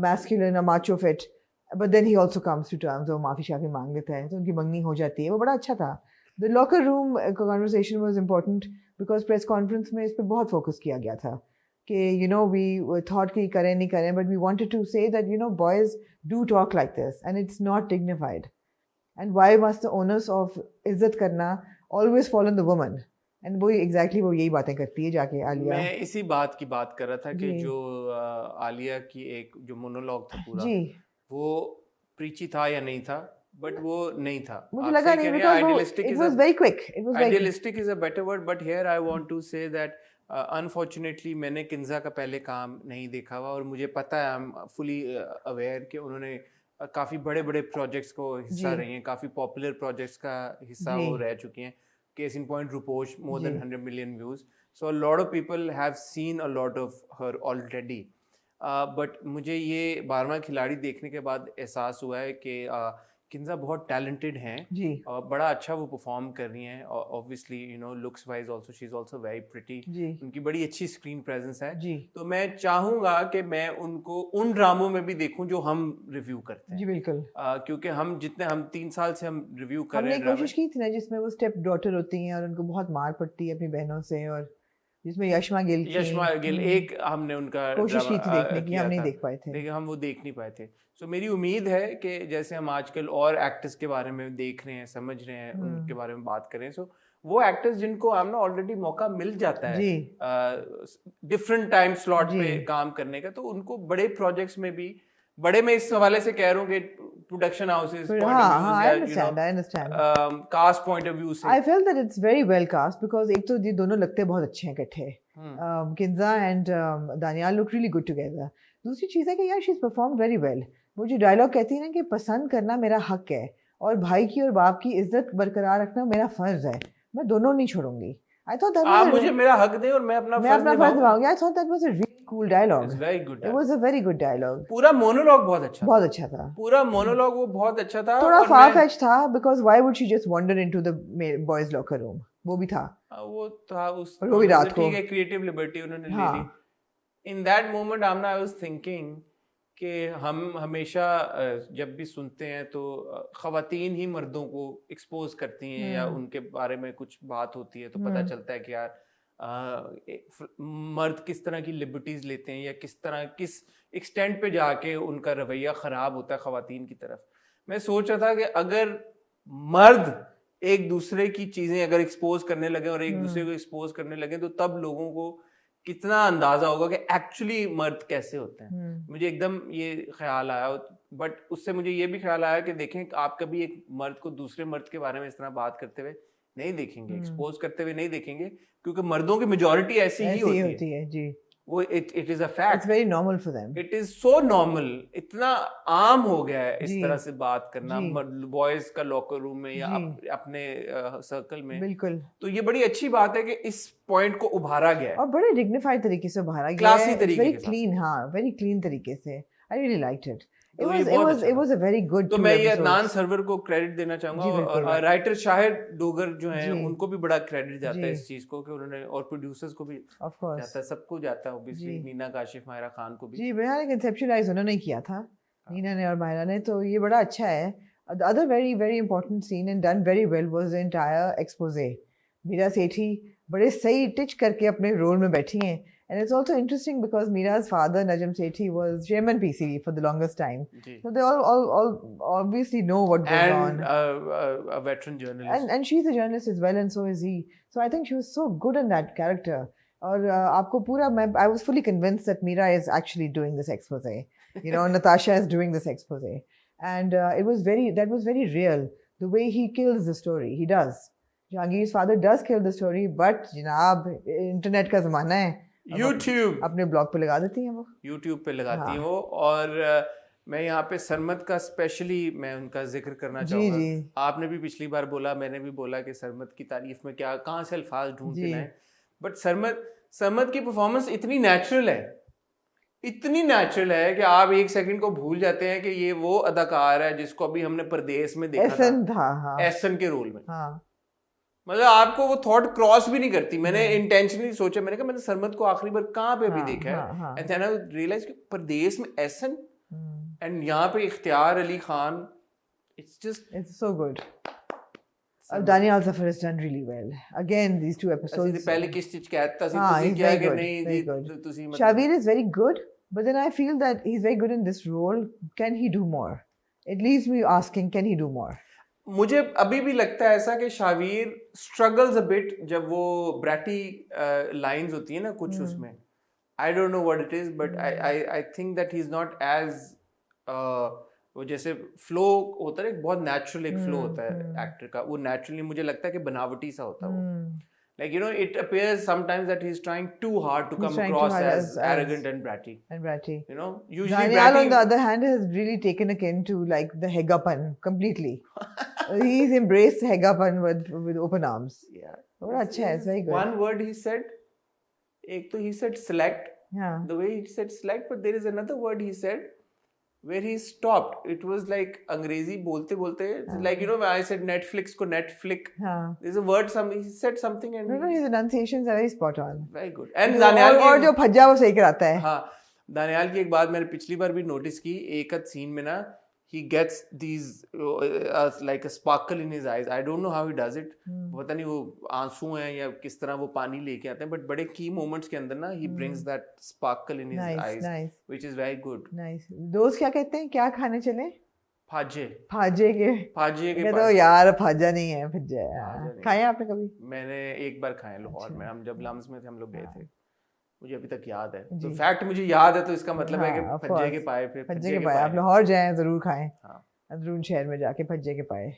masculine, a macho fit. But then he also comes to terms. वो माफ़ी शाफ़ी मांग लेता है तो उनकी मंगनी हो जाती है. वो बड़ा अच्छा था. The locker room conversation was important because press conference में इस पर बहुत focus किया गया था कि we thought कि करें नहीं करें, but we wanted to say that boys do talk like this and it's not dignified. And why must the onus of इज्जत करना always fall on the woman? And वो exactly वो यही बातें करती है जाके आलिया. मैं इसी बात की बात कर रहा था कि जो आलिया की एक जो मोनोलॉग था पूरा जी. वो प्रीची था या नहीं था, बट वो नहीं था. मुझे लगा नहीं because idealistic it was very quick. It was idealistic is a better word but here I want to say that unfortunately मैंने किंजा का पहले काम नहीं देखा हुआ और मुझे पता है, आई एम फुली अवेयर कि उन्होंने काफी बड़े बड़े प्रोजेक्ट्स को हिस्सा रही हैं, काफी पॉपुलर प्रोजेक्ट्स का हिस्सा वो रह चुकी हैं. Case in point, Ruposh, more than 100 million views. So a lot of people have seen a lot of her already. But मुझे ये 12वां खिलाड़ी देखने के बाद एहसास हुआ है कि किन्जा बहुत टैलेंटेड हैं जी और बड़ा अच्छा वो परफॉर्म कर रही हैं, obviously you know looks wise also she is also very pretty, जी उनकी बड़ी अच्छी स्क्रीन प्रेजेंस है। जी तो मैं चाहूँगा कि मैं उनको उन ड्रामों में भी देखूं जो हम रिव्यू करते जी हैं, बिल्कुल। क्योंकि हम 3 साल से हम रिव्यू कर रहे हमने हैं ड्रामे। कोशिश की थी ना जिसमें वो स्टेप डॉटर होती हैं और उनको बहुत मार पड़ती है अपनी बहनों से, और जिसमें यशमा गिल की यशमा गिल एक हमने उनका कोशिश की थी देखने की, किया हम नहीं था, देख पाए थे। लेकिन हम वो देख नहीं पाए थे। सो मेरी उम्मीद है कि जैसे हम आजकल और एक्टर्स के बारे में देख रहे हैं, समझ रहे हैं, उनके बारे में बात करें, सो वो एक्टर्स जिनको हम ना ऑलरेडी मौका मिल जाता है जी डिफरेंट टाइम स्लॉट जी पे काम करने का, तो उनको बड़े प्रोजेक्ट्स में भी, बड़े मैं इस हवाले से कह रहा हूँ कि प्रोडक्शन हाउसेस फिर पॉइंट हाँ ऑफ हाँ व्यू आई या you understand I understand. No cast point of view से I feel that it's very well cast because एक तो ये दोनों लगते बहुत अच्छे हैं इकट्ठे, Kinza and Danial look really good together. दूसरी चीज़ है कि यार she is perform very well. वो जो डायलॉग कहती है ना कि पसंद करना मेरा हक है और भाई की और बाप की इज्जत बरकरार रखना मेरा फर्ज है, मैं दोनों नहीं छोड़ूंगी। आई थॉट दैट आप मुझे मेरा हक दें और मैं अपना फर्ज निभाऊंगी। I thought that was a really cool dialogue. It's very good, it was a very good dialogue. पूरा मोनोलॉग बहुत अच्छा बहुत अच्छा था। पूरा मोनोलॉग वो बहुत अच्छा था। थोड़ा और फार फेच था because why would she just wonder into the boys locker room, वो भी था। वो था उस और वो भी रात को। ठीक है, क्रिएटिव लिबर्टी उन्होंने ले ली। हाँ in that moment Aamna I was thinking कि हम हमेशा जब भी सुनते हैं तो खवातीन ही मर्दों को एक्सपोज करती हैं या उनके बारे में कुछ बात होती है तो पता चलता है कि यार मर्द किस तरह की लिबर्टीज लेते हैं या किस एक्सटेंट पे जाके उनका रवैया ख़राब होता है खवातीन की तरफ। मैं सोच रहा था कि अगर मर्द एक दूसरे की चीज़ें अगर एक्सपोज करने लगे और एक दूसरे को एक्सपोज करने लगे तो तब लोगों को कितना अंदाजा होगा कि एक्चुअली मर्द कैसे होते हैं। मुझे एकदम ये ख्याल आया, बट उससे मुझे ये भी ख्याल आया कि देखें आप कभी एक मर्द को दूसरे मर्द के बारे में इस तरह बात करते हुए नहीं देखेंगे, एक्सपोज करते हुए नहीं देखेंगे, क्योंकि मर्दों की मेजॉरिटी ऐसी ही होती है जी। वो it is a fact, it's very normal for them, it is so normal, इतना आम हो गया है इस तरह से बात करना बॉयज का लॉकर रूम में या अपने सर्कल में। बिल्कुल। तो ये बड़ी अच्छी बात है कि इस पॉइंट को उभारा गया है और बड़े डिग्निफाइड तरीके से उभारा गया, क्लासी तरीके वेरी क्लीन, हाँ वेरी क्लीन तरीके से। I really liked it. It was a very good तो मैं ये अदनान सरवर को क्रेडिट देना चाहूंगा और राइटर शाहिद डोगर जो हैं उनको भी बड़ा क्रेडिट जाता है इस चीज को कि उन्होंने, और प्रोड्यूसर्स को भी जाता है, सबको जाता है ऑब्वियसली, नीना काशिफ, माहिरा खान को भी। जी बेहद कंसेप्चुअलाइज उन्होंने किया था, नीना ने और माहिरा ने, तो ये बड़ा अच्छा है। The other very very important scene and done very well was the entire expose। Meera सेठी बड़े सही टिच करके अपने रोल में बैठी हैं। And it's also interesting because Mira's father, Najam Sethi, was chairman PCB for the longest time. So they all obviously know what goes on. And a veteran journalist. And she's a journalist as well, and so is he. So I think she was so good in that character. और आपको पूरा I was fully convinced that Mira is actually doing this expose. You know, Natasha is doing this expose. And that was very real. The way he kills the story, he does. Jahangir's father does kill the story, but जनाब internet का ज़माना है, YouTube अपने blog पे लगा देती हैं वो, YouTube पे लगाती हैं वो। और मैं यहाँ पे सरमद का स्पेशली मैं उनका जिक्र करना चाहूँगा। आपने भी पिछली बार बोला, मैंने भी बोला कि सरमद की तारीफ में क्या कहाँ से अल्फाज ढूंढ के लाएं, बट सरमद की परफॉर्मेंस इतनी नेचुरल है कि आप एक सेकंड को भूल जाते हैं कि ये वो अदाकार है जिसको अभी हमने परदेस में देखा था, एहसन के रोल में। मतलब आपको वो थॉट क्रॉस भी नहीं करती। मैंने इंटेंशनली सोचा, मैंने कहा मैंने सरमद को आखिरी बार कहाँ पे अभी देखा है, एंड देन आई रियलाइज कि परदेस में एहसन एंड यहाँ पे इख्तियार Ali Khan, it's so good. Daniel Zafar has done really well. Again, these 2 episodes. ਅਸੀਂ ਪਹਿਲੇ ਕਿਸ ਚੀਜ਼ ਕਹਿਤਾ ਸੀ, ਤੁਸੀਂ ਕਿਹਾ ਕਿ ਨਹੀਂ ਜੀ ਤੁਸੀਂ ਮਤਲਬ Shavir is very good, but then I feel that he's very good in this role. Can he do more? It leaves me asking, can he do more? मुझे अभी भी लगता है ऐसा कि शावीर स्ट्रगल्स अ बिट जब वो ब्रैटी लाइंस होती है ना कुछ उसमें, I don't know what it is, but I think that he is not as वो जैसे फ्लो होता है, एक बहुत नेचुरल एक फ्लो होता है एक्टर का, वो नेचुरली मुझे लगता है कि बनावटी सा होता है वो। Like, you know, it appears sometimes that he's trying too hard to come across as arrogant and bratty. You know, usually Daniel, on the other hand, has really taken a kin to like the Hegapan completely. He's embraced Hegapan with open arms. Yeah. Bada acha hai, it's very good. One word he said, ek to he said select, Yeah. The way he said select, but there is another word he said where he stopped. It was like अंग्रेजी बोलते बोलते, like you know when I said Netflix को Netflix. हाँ. There's a word, he said something and No, his enunciations are very spot on. very good. And Daniyal और जो भज्जा वो सही कराता है. हाँ, दानियाल की एक बात मैंने पिछली बार भी नोटिस की, एक आध सीन में ना he gets these like a sparkle in his eyes. I don't know how he does it. पता नहीं वो आंसू हैं या किस तरह वो पानी लेके आते हैं, but बड़े key moments के अंदर ना he brings that sparkle in his eyes, which is very good. Nice. दोस्त क्या कहते हैं, क्या खाने चले? फाजे के तो यार फाजा नहीं है, भज्जा है. खाए आपने कभी? मैंने एक बार खाए लाहौर में, हम जब लम्स में थे हम लोग गए थे, मुझे अभी तक याद है. तो फैक्ट मुझे याद है, तो इसका मतलब है कि भज्जे के पाए पे भज्जे के पाए आप लाहौर जाएं जरूर खाएं. हाँ, अंदरून शहर में जाके भज्जे के पाए,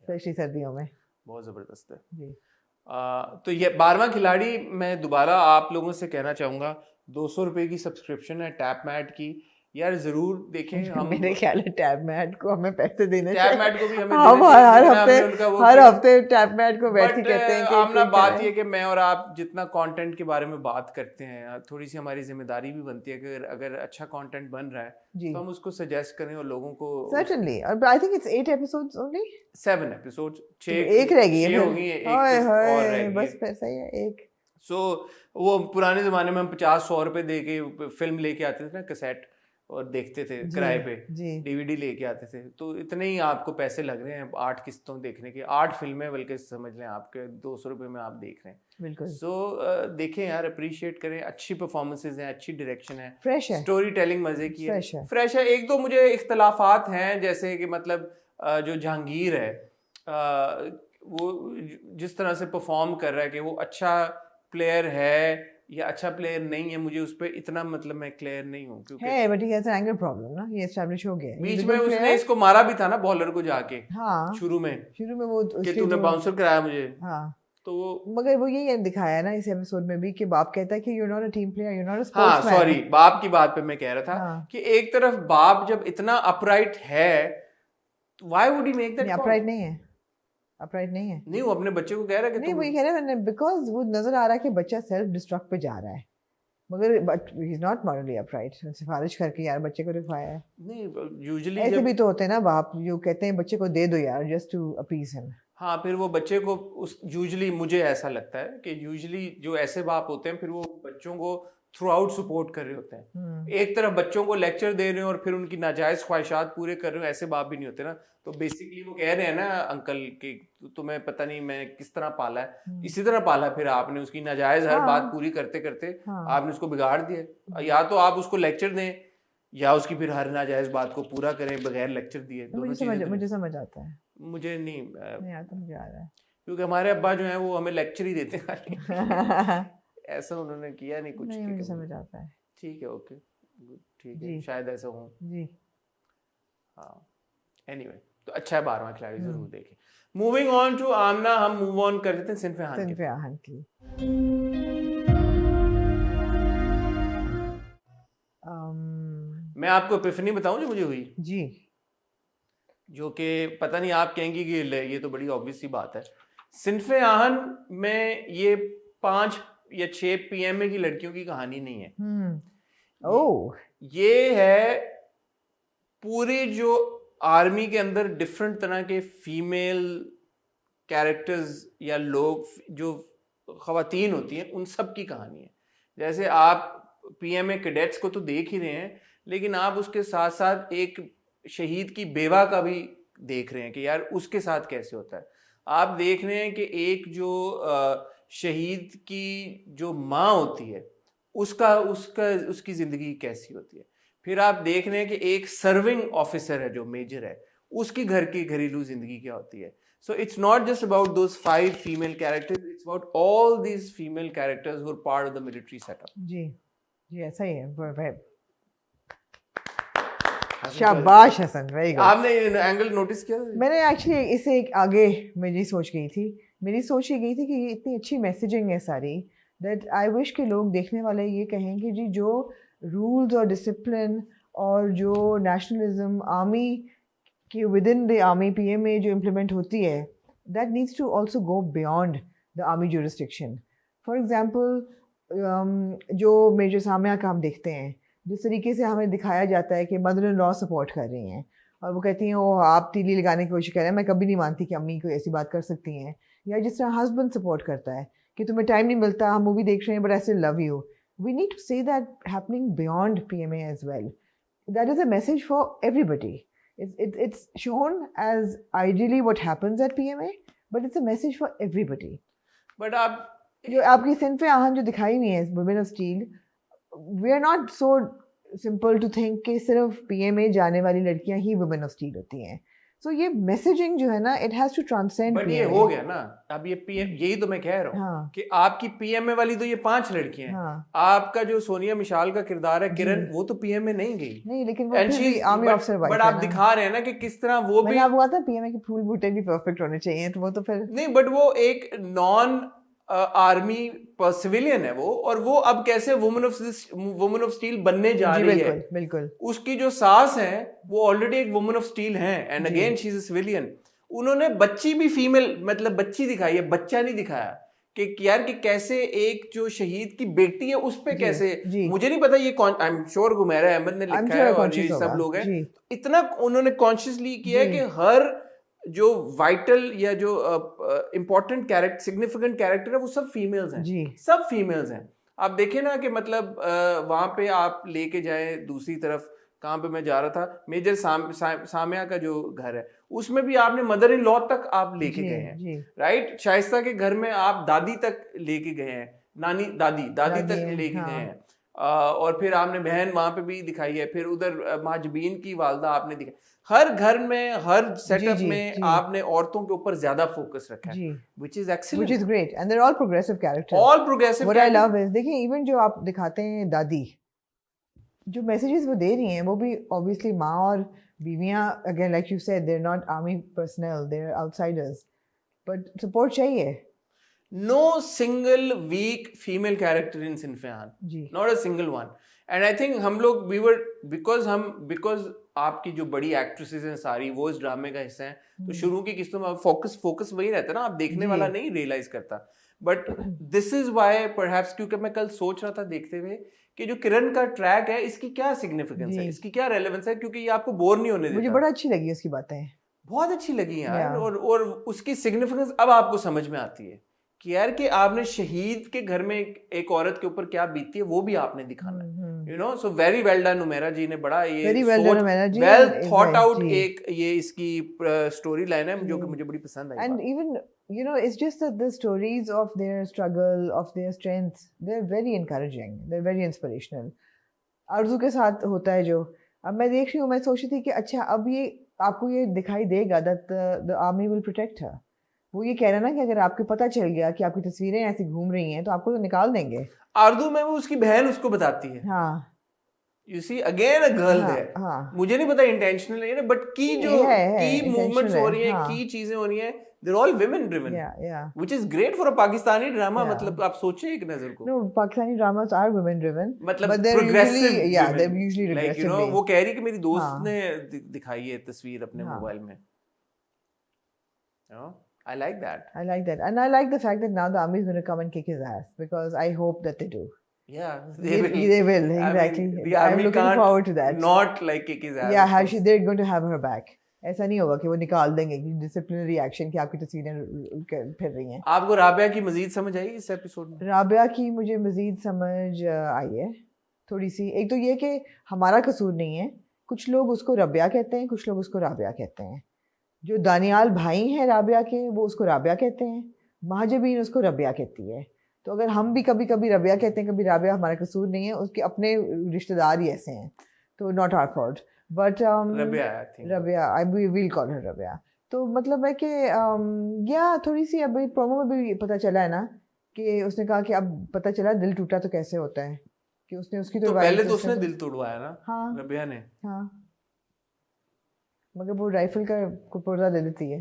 स्पेशली सर्दियों में बहुत जबरदस्त है जी. तो ये 12वां खिलाड़ी मैं दोबारा आप लोगों से कहना चाहूंगा, 200 रुपए की सब्सक्रिप्शन है टैप मैट की. यार जरूर देखें. हम मेरे ख्याल है टैप मैट को हमें पैसे देने चाहिए. टैप मैट को भी हमें हर हफ्ते टैप मैट को वैसे कहते हैं कि हमने बात ये कि मैं और आप जितना कंटेंट के बारे में बात करते हैं, थोड़ी सी हमारी जिम्मेदारी भी बनती है कि अगर अच्छा कंटेंट बन रहा है तो हम उसको सजेस्ट करें और लोगों को. Certainly. I think it's 8 episodes only. 7 episodes. 6 एक रह गई है. ओए बस पैसा ही है एक. सो वो पुराने जमाने में हम 50-100 रुपए दे के फिल्म लेके आते थे ना, कैसेट, और देखते थे किराए पे, डीवीडी लेके आते थे. तो इतने ही आपको पैसे लग रहे हैं 8 किस्तों देखने के, 8 फिल्में बल्कि समझ लें आपके 200 रुपए में आप देख रहे हैं. बिल्कुल. सो देखें यार, अप्रिशिएट करें. अच्छी परफॉर्मेंसेज हैं, अच्छी डायरेक्शन है, फ्रेश है, स्टोरी टेलिंग मजे की है, फ्रेश है. एक दो मुझे इख्तलाफात हैं, जैसे कि मतलब जो जहांगीर है वो जिस तरह से परफॉर्म कर रहा है कि वो अच्छा प्लेयर है या अच्छा प्लेयर नहीं है, मुझे उस पे इतना मतलब मैं क्लियर नहीं हूँ, क्योंकि है but he has an anger problem ना, ये एस्टैब्लिश हो गया है. बीच में उसने इसको मारा भी था ना बॉलर को जाके. हाँ, शुरू में वो कि तूने बाउंसर कराया मुझे. हाँ, तो मगर वो यही दिखाया है ना इस एपिसोड में भी कि बाप कहता है कि you are not a team player, you are not a sportsman. हाँ सॉरी, बाप की बात पे मैं कह रहा था कि एक तरफ बाप जब इतना अपराइट है, why would he make that? Upright नहीं है, अपराइट नहीं है. नहीं, वो अपने बच्चे को कह रहा है कि नहीं, वो ये कह रहा है बिकॉज वो नजर आ रहा है कि बच्चा सेल्फ डिस्ट्रक्ट पे जा रहा है, मगर but he is not morally upright. सिफारिश करके यार बच्चे को दिखाया है. नहीं, यूजुअली ऐसे भी तो होते हैं ना बाप जो कहते हैं बच्चे को दे दो यार जस्ट टू अपीज हिम. हाँ, फिर वो बच्चे को उस यूजुअली मुझे ऐसा लगता है कि यूजुअली जो ऐसे बाप होते हैं फिर वो बच्चों को थ्रू आउट सपोर्ट कर रहे होते हैं. एक तरफ बच्चों को लेक्चर दे रहे हो और फिर उनकी नाजायज ख्वाहिशात पूरे कर रहे हो, ऐसे बाप भी नहीं होते ना. तो बेसिकली वो कह रहे हैं ना अंकल कि तुम्हें पता नहीं मैं किस तरह पाला है, इसी तरह पाला. फिर आपने उसकी नाजायज हर बात पूरी करते करते आपने उसको बिगाड़ दिया. या तो आप उसको लेक्चर दें या उसकी फिर हर नाजायज बात को पूरा करें बगैर लेक्चर दिए. मुझे समझ आता है. मुझे नहीं आता, मुझे आ रहा है, क्योंकि हमारे अब्बा जो है वो हमें लेक्चर ही देते हैं. ऐसा उन्होंने किया नहीं कुछ. नहीं, मुझे समझ आता है. ठीक है, ओके, ठीक है, शायद ऐसा हो जी. हाँ, एनीवे तो अच्छा है 12वां खिलाड़ी, जरूर देखें. मूविंग ऑन टू आमना, हम मूव ऑन कर लेते हैं सिनफ़े आहान की. मैं आपको एपिफनी बताऊं जो मुझे हुई जी, जो कि पता नहीं आप कहेंगी कि ये तो बड़ी ऑब्वियस सी बात है. सिनफ़े आहन में ये 5 या 6 पीएमए की लड़कियों की कहानी नहीं है. ये है पूरी जो आर्मी के अंदर डिफरेंट तरह के फीमेल कैरेक्टर्स या लोग जो ख़वातीन होती हैं उन सब की कहानी है. जैसे आप पीएमए कैडेट्स को तो देख ही रहे हैं, लेकिन आप उसके साथ साथ एक शहीद की बेवा का भी देख रहे हैं कि यार उसके साथ कैसे होता है. आप देख रहे हैं कि एक जो शहीद की जो माँ होती है उसकी ज़िंदगी कैसी होती है. फिर आप देख रहे हैं कि एक सर्विंग ऑफिसर है जो मेजर है, उसकी घर की घरेलू ज़िंदगी क्या होती है. So it's not just about those 5 female characters, it's about all these female characters who are part of the military setup. जी ऐसा ही है. शाबाश हसन, वेरी गुड. आपने एंगल नोटिस किया? मैंने एक्चुअली इसे आगे मेरी सोच गई थी. मेरी सोच ये गई थी कि इतनी अच्छी मैसेजिंग है सारी, दैट आई विश के लोग देखने वाले ये कहें कि जी जो रूल्स और डिसिप्लिन और जो नेशनलिज्म आर्मी कि within the army PMA जो इम्प्लीमेंट होती है, that needs to also go beyond the army jurisdiction. For example जो मेजर सामिया का हम देखते हैं, जिस तरीके से हमें दिखाया जाता है कि मदर इन लॉ सपोर्ट कर रही हैं और वो कहती हैं वो आप तीली लगाने की कोशिश कर रहे हैं, मैं कभी नहीं मानती कि अम्मी कोई ऐसी बात कर सकती हैं। या जिस तरह हस्बैंड सपोर्ट करता है कि तुम्हें टाइम नहीं मिलता, हम मूवी देख रहे हैं but I still love you. We need to say that happening beyond PMA as well. That is a message for everybody. It's shown as ideally what happens at PMA, but it's a message for everybody. But आप जो आपकी सिंफ आहन जो दिखाई हुई है women of steel, we are not so simple to think कि सिर्फ PMA जाने वाली लड़कियां ही वुमेन ऑफ स्टील होती हैं। सो ये मैसेजिंग जो है ना, it has to transcend. But ये हो गया ना अब, ये PM, यही तो मैं कह रहा हूँ हाँ। कि आपकी PMA वाली तो ये 5 लड़कियां हैं। हाँ। आपका जो सोनिया मिशाल का किरदार है किरण, वो तो PMA नहीं गई। नहीं, लेकिन वो And फिर she's- भी आर्मी but- ऑफिसर but आप दिखा रहे हैं ना कि किस तरह वो भी मैंने आपको कहा था PMA के फूल बूटे भी परफेक्ट होने चाहिए, तो वो तो फिर नहीं, बट वो एक नॉन आर्मी सिविलियन है वो, और वो अब कैसे वुमेन ऑफ स्टील बनने जा जी रही है। बिल्कुल बिल्कुल। उसकी जो सास है वो ऑलरेडी एक वुमेन ऑफ स्टील है, एंड जी। Again she is a civilian. उन्होंने बच्ची भी फीमेल, मतलब बच्ची दिखाई है, बच्चा नहीं दिखाया कि यार कि कैसे एक जो शहीद की बेटी है उस पे जी, कैसे, जी। मुझे नहीं पता ये कौन, आई एम श्योर गुमैरा अहमद ने I'm लिखा sure है और conscious ये सब होगा, लोग हैं, जी। इतना उन्होंने कॉन्शियसली किया है जी। कि हर जो वाइटल या जो इम्पोर्टेंट कैरेक्टर, सिग्निफिकेंट कैरेक्टर है, वो सब फीमेल्स हैं, जी। सब फीमेल्स हैं। आप देखें ना कि मतलब वहां पे आप लेके जाए दूसरी तरफ, कहाँ पे मैं जा रहा था, मेजर सामिया का जो घर है उसमें भी आपने मदर इन लॉ तक आप लेके जी, गए हैं, जी। राइट। शाइस्ता के घर में आप दादी तक लेके गए हैं, नानी दादी दादी तक है, लेके हाँ। गए हैं। और फिर आपने बहन वहां पे भी दिखाई है, फिर उधर महाजबीन की वालदा आपने दिखाई। हर घर में, हर सेटअप जी, में जी। आपने औरतों के ऊपर ज्यादा फोकस रखा है, जी। which is Which excellent, is great, and they're all progressive characters. all progressive What I characters। love is, देखिए even जो आप दिखाते हैं दादी, जो messages वो दे रही हैं वो भी obviously माँ और बीवियाँ, again like you said, they're not army personnel, they're outsiders, but support चाहिए। No single weak female character in Sinfian, ji. not a single one। And I think हम लोग because आपकी जो बड़ी एक्ट्रेसेस हैं सारी वो इस ड्रामे का हिस्सा हैं, तो शुरू की किस्तों में फोकस वही रहता है ना, आप देखने जी। वाला नहीं रियलाइज करता। But this is why perhaps, क्योंकि मैं कल सोच रहा था देखते हुए कि जो किरण का ट्रैक है इसकी क्या सिग्निफिकेंस है, जी। इसकी क्या रेलेवेंस है, क्योंकि ये आपको बोर नहीं होने मुझे देता। बड़ा अच्छी लगी उसकी बातें। बहुत अच्छी लगी यार। Yeah. और उसकी सिग्निफिकेंस अब आपको समझ में आती है कि यार कि आपने शहीद के घर में एक औरत के ऊपर क्या बीतती है वो भी आपने दिखाना है, you know. So very well done Umera ji ने, बड़ा ये Very well done, Umaira ji, well and thought out जी। एक ये इसकी स्टोरी लाइन है जो कि मुझे बड़ी पसंद आई। And even, you know, it's just that the stories of their struggle, of their strength, they're very encouraging, they're very inspirational. आरज़ू के साथ होता है जो, अब मैं देख रही हूँ, मैं सोच रही थी कि अच्छा अब ये आपको ये दिखाई देगा that the army will protect her. वो ये कह रहा है ना कि अगर आपको पता चल गया कि आपकी तस्वीरें ऐसी घूम रही हैं तो आपको तो निकाल देंगे। आरदू में वो उसकी बहन उसको बताती है, हाँ you see again a girl हाँ, देयर। हाँ। मुझे नहीं पता इंटेंशनल है, बट की जो है, की मूवमेंट्स intentional हो है, रही हैं, हाँ। की चीजें हो रही हैं, they are all women driven, yeah which is great for a Pakistani drama. Yeah. मतलब आप सोचिए एक नजर को, no, Pakistani dramas are women driven, मतलब but they're progressive usually, yeah, women. they're usually Like, you know, regressively। वो कह रही कि मेरी दोस्त हाँ। ने दिखाई है तस्वीर अपने हाँ। मोबाइल में, you know, I like that। I like that, and I like the fact that now the army is going to come and kick his ass, because I hope that they do. Yeah, They will, exactly. I mean, the I'm army looking can't forward to that. not like kick his ass, Yeah, of course. they're going to have her back. ऐसा नहीं होगा कि वो निकाल देंगे कि disciplinary action कि आपकी तस्वीरें फिर रही हैं। आपको राबिया की मजीद समझ आई इस एपिसोड में? राबिया की मुझे मजीद समझ आई है थोड़ी सी। एक तो ये कि हमारा कसूर नहीं है, कुछ लोग उसको रबिया कहते हैं, कुछ लोग उसको राबिया कहते हैं। जो दानियाल भाई हैं राबिया के, वो उसको राबिया कहते हैं, महाजबीन उसको रबिया कहती है। तो अगर हम भी कभी कभी रबिया कहते हैं, कभी राबिया, हमारा कसूर नहीं है, उसके अपने रिश्तेदार ही ऐसे हैं, तो not our fault. But Rabia, I think। Rabia, I will call her Rabia. तो मतलब है कि या थोड़ी सी अभी प्रोमो में भी पता चला है ना कि उसने कहा कि अब पता चला दिल टूटा तो कैसे होता है, कि उसने उसकी तो पहले तो उसने दिल तोड़वाया ना, हाँ रबिया ने। हाँ, मगर वो राइफल का पुर्जा दे देती है।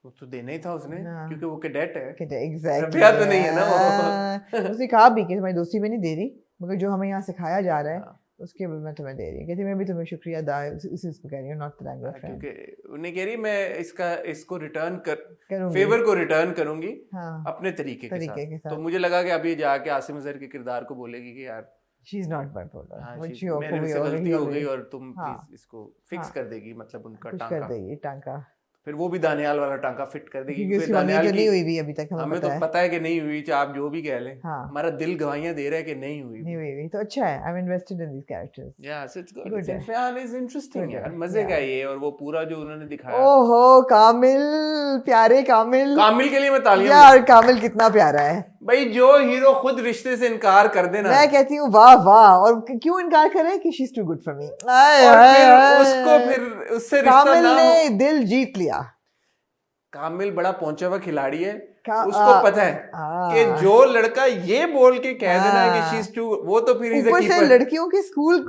वो तो देना ही था उसने, हाँ। क्योंकि वो कैडेट है। एग्जैक्टली, रबिया तो नहीं है ना वो। उसने कहा भी कि तुम्हारी दोस्ती में नहीं दे रही, मगर जो हमें यहाँ सिखाया जा रहा है उसके भी मैं तुम्हें दे रही हूँ, कहती मैं भी तुम्हें शुक्रिया अदा इसी को कह रही हूँ, नॉट दैट फ्रेंड क्योंकि उन्हें कह रही मैं इसको रिटर्न करूंगी। फेवर को रिटर्न करूंगी हाँ, अपने तरीके के के साथ। तो साथ मुझे लगा कि अभी जाके आसिम अजहर के किरदार को बोलेगी कि यार शी इज नॉट बाइपोलर, हाँ, व्हिच मेरे से गलती हो गई और तुम हाँ, प्लीज इसको फिक्स हाँ, कर देगी, मतलब उनका कुछ कर टांका, देगी टांका, फिर वो भी दानियाल वाला टांका फिट कर देगी, क्योंकि उसकी मम्मी दानियाल तो की नहीं हुई भी अभी तक, हमें तो पता है कि नहीं हुई, चाहे आप जो भी कह लें, हाँ, हमारा दिल गवाहियां दे रहा है कि नहीं हुई। नहीं हुई भी तो अच्छा है, I am invested in these characters. या सो इट्स गुड, Good है। सिनफियान इज इंटरेस्टिंग Good यार, है, मजे का yeah. ये, और वो पूरा जो उन्होंने दिखाया, ओहो कामिल, प्यारे कामिल, कामिल के लिए मैं तालियां यार कामिल कितना प्यारा है। भाई, जो हीरो खुद रिश्ते से इनकार कर देना, मैं कहती हूँ वाह वाह, और क्यों इनकार करे कि she is too good for me, और फिर उससे रिश्ता कामिल ना ने हो। दिल जीत लिया। कामिल बड़ा पहुंचा हुआ खिलाड़ी है, का- उसको पता है कि आ, जो लड़का ये बोल के कह देना है कि शी इज टू, वो तो फिर he's a ऊपर से keeper। लड़कियों के स्कूल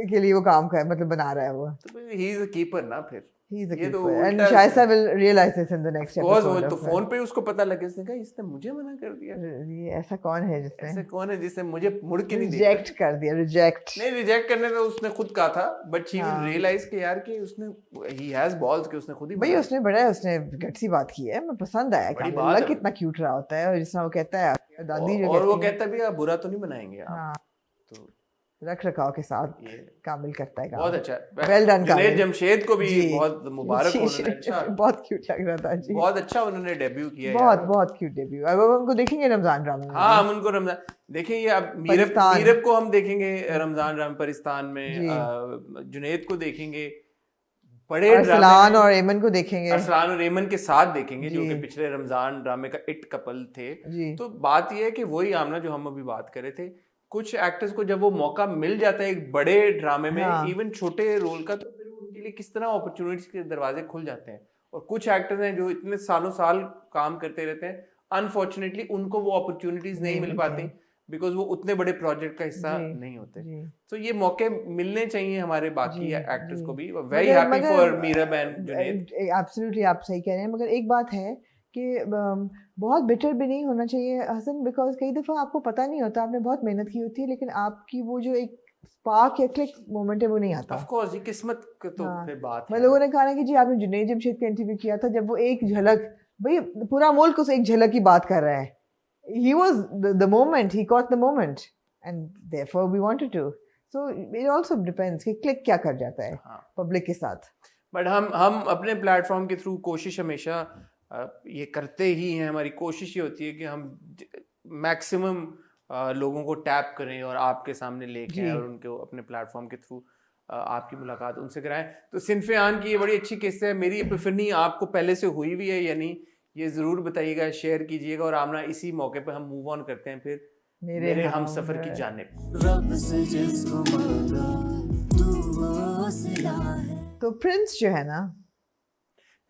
के लिए वो काम कर मतलब बना रहा है वो। तो ही इज अ कीपर ना, फिर He is a ये तो keeper. And उल्टा Shaisa will realize this in the next Of course, episode. वो तो फोन पे उसको पता लगे, इसने कहा इसने मुझे मना कर दिया, ये ऐसा कौन है ऐसे जिसने कौन है जिसने मुझे मुड़ के नहीं देखा। रिजेक्ट कर दिया, रिजेक्ट। नहीं, रिजेक्ट करने का उसने खुद कहा था, बट शी विल हाँ। रियलाइज कि यार कि उसने ही हैज बॉल्स कि उसने खुद ही भाई मना उसने बड़ा उसने गट्सी बात की है, मैं पसंद आया बड़ी कि बात है। कितना क्यूट रहा होता है, और जिस तरह वो कहता है दादी जो और वो कहती है, कहता भी आप बुरा तो नहीं बनाएंगे आप, हाँ, तो रख रखाव के साथ ये कामिल करता है काम। बहुत अच्छा है। Well done, जुनैद कामिल। जमशेद को भी जी। बहुत मुबारक हो, उन्होंने अच्छा, बहुत क्यूट लग रहा था जी, बहुत अच्छा उन्होंने डेब्यू किया है बहुत यार। बहुत क्यूट डेब्यू। अब उनको देखेंगे रमजान ड्रामा में। हाँ, हम उनको रमजान देखेंगे, अब पाकिस्तान। मीरब को हम देखेंगे रमजान राम पाकिस्तान जी। में, जुनैद को देखेंगे बड़े अरसलान और एमन को देखेंगे, अरसलान और रेमन के साथ देखेंगे, जो जी। कि पिछले रमजान ड्रामे का इट कपल थे। जी। तो बात यह है कि वही आमना जो हम अभी बात कर रहे थे, कुछ एक्टर्स को जब वो मौका मिल जाता है एक बड़े ड्रामे में, हाँ। इवन छोटे रोल का, तो फिर उनके लिए किस तरह अपॉर्चुनिटीज के दरवाजे खुल जाते हैं। और कुछ एक्टर्स हैं जो इतने सालों साल काम करते रहते हैं, अनफॉर्चुनेटली उनको वो अपॉर्चुनिटीज नहीं मिल पाती, बिकॉज वो उतने बड़े प्रोजेक्ट का हिस्सा जी, नहीं होते। जी। तो ये मौके मिलने चाहिए हमारे बाकी जी, एक्टर्स जी। को भी। Very happy for Meerab and Junaid. Absolutely आप सही कह रहे हैं, मगर एक बात है कि बहुत बिटर भी नहीं होना चाहिए हसन, बिकॉज कई दफ़ा आपको पता नहीं होता, आपने बहुत मेहनत की होती है, लेकिन आपकी वो जो एक स्पार्क या क्लिक मोमेंट है वो नहीं आता। ऑफ कोर्स, ये किस्मत की तो हाँ। फिर बात मैं है। लोगों ने कहा ना कि जी आपने जुनैद जमशेद का इंटरव्यू किया था, जब वो एक झलक, भाई पूरा मुल्क उस एक झलक की बात कर रहा है, he was the moment, he caught the moment and therefore we wanted to, so it also depends कि क्लिक क्या कर जाता है हाँ। पब्लिक के साथ। बट हम अपने प्लेटफॉर्म के थ्रू कोशिश हमेशा ये करते ही हैं। हमारी कोशिश ये होती है कि हम मैक्सिमम लोगों को टैप करें और आपके सामने लेके आए, और उनको अपने प्लेटफॉर्म के थ्रू आपकी मुलाकात उनसे कराएं। तो सिनफ़े आन की ये बड़ी अच्छी किस्सा है। मेरी एपिफनी आपको पहले से हुई भी है या नहीं, ये ज़रूर बताइएगा, शेयर कीजिएगा। और आमना इसी मौके पर हम मूव ऑन करते हैं फिर मेरे हम सफ़र की जानिब। रब से जिसको मांगा तू वो सिला है। तो प्रिंस जो है ना,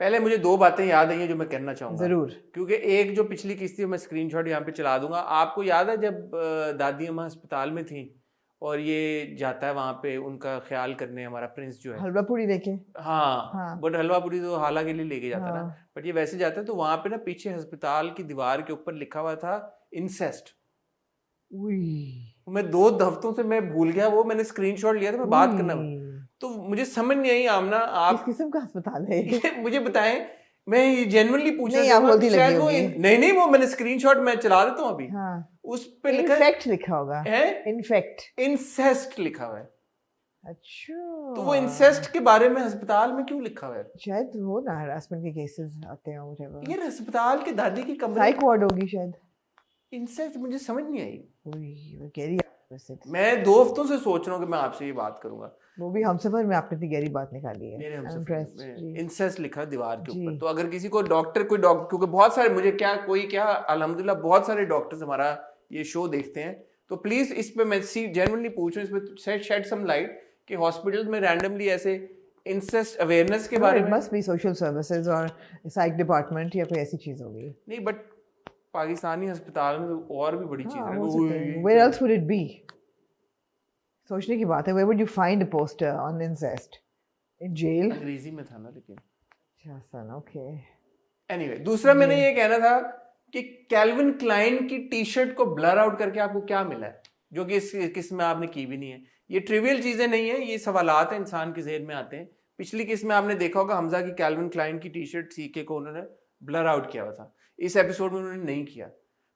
पहले मुझे दो बातें याद आई हैं जो मैं कहना चाहूँगा, जरूर, क्योंकि एक जो पिछली किस्ती मैं स्क्रीनशॉट यहाँ पे चला दूंगा। आपको याद है जब दादी अम्मा अस्पताल में थी और ये जाता है वहाँ पे उनका ख्याल करने, हमारा प्रिंस जो है, हलवा पूरी देखे, हाँ, बट हलवा पूरी तो हाला के लिए लेके जाता हाँ। ना, बट ये वैसे जाता है। तो वहाँ पे ना पीछे अस्पताल की दीवार के ऊपर लिखा हुआ था इंसेस्ट। मैं 2 हफ्तों से मैं भूल गया, वो मैंने स्क्रीनशॉट लिया था, मैं बात करना, तो मुझे समझ नहीं आई आमना, आप किस किस्म का अस्पताल है ये मुझे बताएं, मैं ये जेन्युइनली पूछना नहीं, आप चाहूंगा, गलती लगी शायद वो होगी। नहीं वो मैंने स्क्रीनशॉट मैं चला देता हूँ अभी, हाँ, उस पे लिखा इनफेक्ट लिखा होगा, है इनफेक्ट, इंसेस्ट लिखा हुआ है। अच्छा, तो वो इंसेस्ट के बारे में अस्पताल में क्यों लिखा हुआ है? शायद हो ना हरासमेंट के केसेस आते हैं मुझे, यार अस्पताल के दादी की कमरे साइक वार्ड होगी शायद, इंसेस्ट मुझे समझ नहीं आई। वो कह रही है मैं 2 हफ्तों से सोच रहा हूँ कि मैं आपसे ये बात करूंगा। वो भी हम सफर में आपने इतनी गहरी बात निकाली है, मेरे I'm हमसफर impressed, में जी। इंसेस्ट लिखा दीवार के जी। ऊपर। तो अगर किसी को कोई डॉक्टर क्योंकि बहुत सारे मुझे क्या अल्हम्दुलिल्लाह बहुत सारे डॉक्टर्स हमारा ये शो देखते हैं, तो प्लीज इस पे मैं जेन्युइनली पूछ रहा हूँ, इस पे शेड सम लाइट कि हॉस्पिटल में रैंडमली ऐसे इंसेस्ट अवेयरनेस के बारे में, मस्ट बी सोशल सर्विसेज और साइक डिपार्टमेंट या कोई ऐसी चीज होगी। नहीं बट पाकिस्तानी अस्पताल में तो और भी बड़ी चीज हाँ, है। हो सकता है। Where else would it be? सोचने की बात है, where would you find a poster on incest? In jail? अंग्रेजी में था ना, लेकिन अच्छा सन, ओके। एनीवे दूसरा मैंने ये कहना था कि कैल्विन क्लाइन की टी शर्ट को ब्लर आउट करके आपको क्या मिला है? जो कि इस किस में आपने की भी नहीं है। ये ट्रिवियल चीजें नहीं है, ये सवालात हैं इंसान के जहन में आते हैं। पिछली किस में आपने देखा होगा हमजा की कैल्विन क्लाइन की टी शर्ट सीके को उन्होंने ब्लर आउट किया हुआ था, इस एपिसोड में उन्होंने नहीं किया।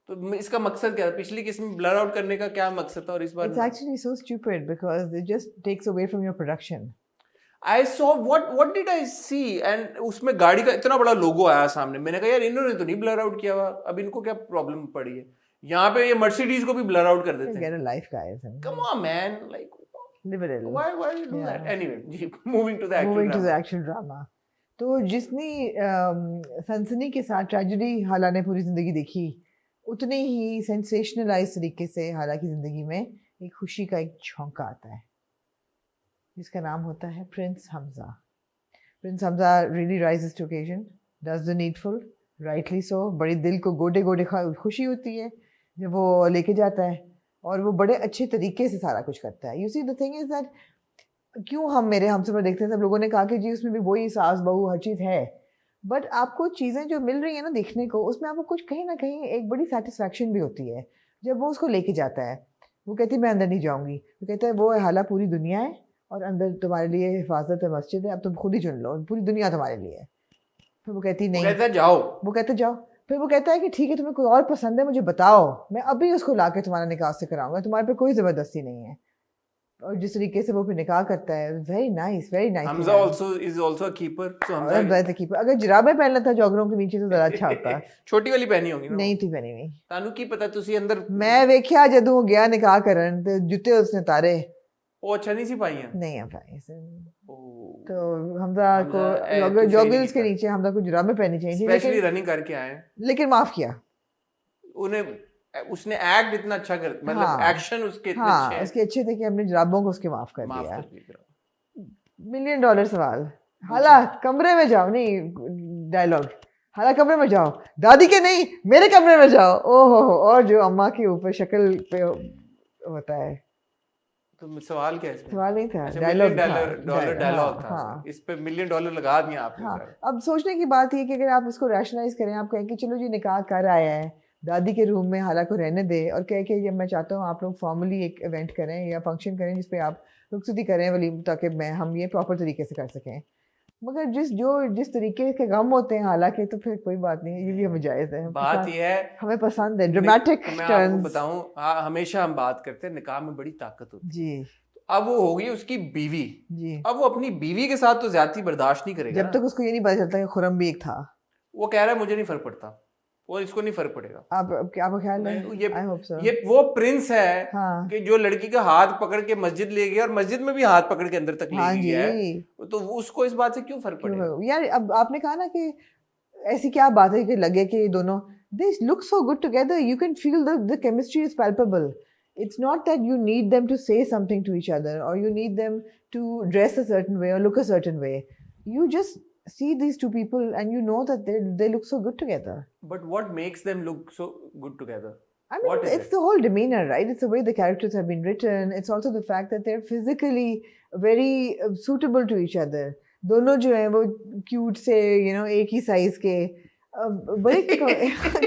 तो इसका मकसद क्या था? पिछली किस में ब्लर आउट करने का क्या मकसद था और इस बार It's actually so stupid because it just takes away from your production. I saw what did I see and उसमें गाड़ी का इतना बड़ा लोगो आया सामने, मैंने कहा यार इन्होंने तो नहीं ब्लर आउट किया हुआ, अब इनको क्या प्रॉब्लम पड़ी है? यहाँ पे ये मर्सिडीज को भी ब्लर आउट कर देते Get हैं। a life, guys. And Come on man, like live a little. why you do Yeah. that? Anyway, ji, moving to the actual Moving to the drama. actual drama. तो जितनी सनसनी के साथ tragedy हाला ने पूरी जिंदगी देखी, उतने ही सेंसेशनलाइज तरीके से हाला की जिंदगी में एक खुशी का एक झोंका आता है, जिसका नाम होता है Prince Hamza. Prince Hamza really rises to occasion, does the needful, rightly so. बड़ी दिल को गोडे गोडे खुशी होती है जब वो लेके जाता है, और वो बड़े अच्छे तरीके से सारा कुछ करता है। You see, the thing is that क्यों हम मेरे हमसे पर देखते हैं, सब लोगों ने कहा कि जी उसमें भी वही सास बहू हर चीज़ है, बट आपको चीज़ें जो मिल रही है ना देखने को, उसमें आपको कुछ कहीं ना कहीं एक बड़ी सेटिस्फैक्शन भी होती है जब वो उसको लेके जाता है। वो कहती है मैं अंदर नहीं जाऊंगी, वो कहता है वो हाला पूरी दुनिया है और अंदर तुम्हारे लिए हिफाजत है, मस्जिद है, अब तुम खुद ही चुन लो, पूरी दुनिया तुम्हारे लिए है। फिर वो कहती नहीं, कहता है जाओ, वो कहता है जाओ। फिर वो कहता है कि ठीक है तुम्हें कोई और पसंद है मुझे बताओ, मैं अभी उसको ला के तुम्हारा निकाह से कराऊंगा, तुम्हारे पे कोई ज़बरदस्ती नहीं है। और जिस तरीके से वो फिर निकाह करता है, very nice, very nice. Hamza is also a keeper, so Hamza अगर जुराबे पहन लेता जॉगरों के नीचे तो ज़रा अच्छा होता। छोटी वाली पहनी होंगी ना? नहीं थी पहनी नहीं। तानू की पता तुसी अंदर मैं वेख्या जदों वो गया निकाह करन ते जूते उसने तारे वो अच्छा नहीं सी पाई हैं। नहीं आ पाए। ओ, तो हमजा को हमजा, तू जॉगल्स सही के नीचे हमजा को जुराबे पहननी चाहिए थी, स्पेशली रनिंग करके आए हैं। लेकिन माफ किया। उन्हें उसने एक्ट इतना अच्छा कर, मतलब हाँ, एक्शन उसके इतने हाँ अच्छे हैं, उसके अच्छे थे कि हमने जुराबों को उसके माफ कर माफ दिया। कर दिया। $1 मिलियन सवाल। हाला कमरे में जाओ, नहीं डायलॉग, हाला कमरे में जाओ, दादी के नहीं मेरे कमरे में जाओ। ओहो, और जो अम्मा के ऊपर शक्ल पे होता है। तो सवाल क्या है इसमें? सवाल नहीं था, अच्छा, डायलॉग $1 डायलॉग था। हाँ, इस पे $1 मिलियन लगा दिया आपने हाँ। सर। अब सोचने की बात ये कि अगर आप इसको रैशनलाइज करें, आप कहें कि चलो जी निकाह कर आया है, दादी के रूम में हाला को रहने दे, और कह के जब मैं चाहता हूँ आप लोग फॉर्मली एक इवेंट करें या फंक्शन करें जिसपे आप रुखसती करें वली, ताकि हम ये प्रॉपर तरीके से कर सकें। मगर जिस तरीके के गम होते हैं हालांकि, तो फिर कोई बात नहीं, ये भी हमें जायज़ है। बात ये है, हमें पसंद है ड्रामेटिक मैं आपको टर्न्स। बताऊं, हमेशा हम बात करते हैं निकाह में बड़ी ताकत होती है। जी अब वो होगी उसकी बीवी, जी। अब वो अपनी बीवी के साथ तो ज्यादती बर्दाश्त नहीं करेगा जब ना। तक उसको ये नहीं पता चलता कि खुरम भी एक था। वो कह रहा है मुझे नहीं फर्क पड़ता, वो इसको नहीं फर्क पड़ेगा। आपका ख्याल है? ये आई होप सो। ये वो प्रिंस है हाँ कि जो लड़की का हाथ पकड़ के मस्जिद ले गया और मस्जिद में भी हाथ पकड़ के अंदर तक हाँ ले जी। गया है, तो उसको इस बात से क्यों फर्क पड़ेगा? यार अब आपने कहा ना कि ऐसी क्या बात है कि लगे कि ये दोनों they look so good together, you can feel the chemistry is palpable. It's not that you need them to say something to each other or you need them to dress a certain way or look a certain way. You just see these two people and you know that they look so good together. But what makes them look so good together? I mean, What is it's it? the whole demeanor, right? It's the way the characters have been written. It's also the fact that they're physically very suitable to each other. दोनों जो हैं वो cute से, एक ही size के, बड़े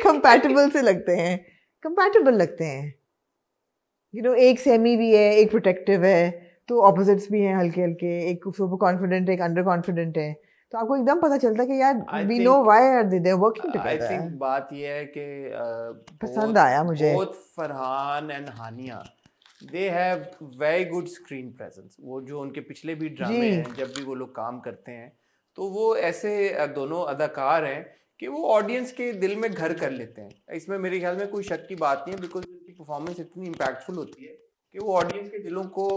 compatible से लगते हैं, compatible लगते हैं। एक सेमी भी है, एक प्रोटेक्टिव है, तो ऑपोजिट्स भी हैं हल्के हल्के, एक सुपर कॉन्फिडेंट है, एक अंडर कॉन्फिडेंट है, तो आपको एकदम पता चलता है कि यार we know why are they working I together. think बात ये है कि पसंद आया मुझे। both Farhan and Hania, they have very good screen presence. वो जो उनके पिछले भी ड्रामे हैं, जब भी वो लोग काम करते हैं, तो वो ऐसे दोनों अदाकार हैं कि वो ऑडियंस के दिल में घर कर लेते हैं। इसमें मेरे ख्याल में कोई शक की बात नहीं है, बिकॉज उनकी परफॉर्मेंस इतनी इम्पैक्टफुल होती है कि वो ऑडियंस के दिलों को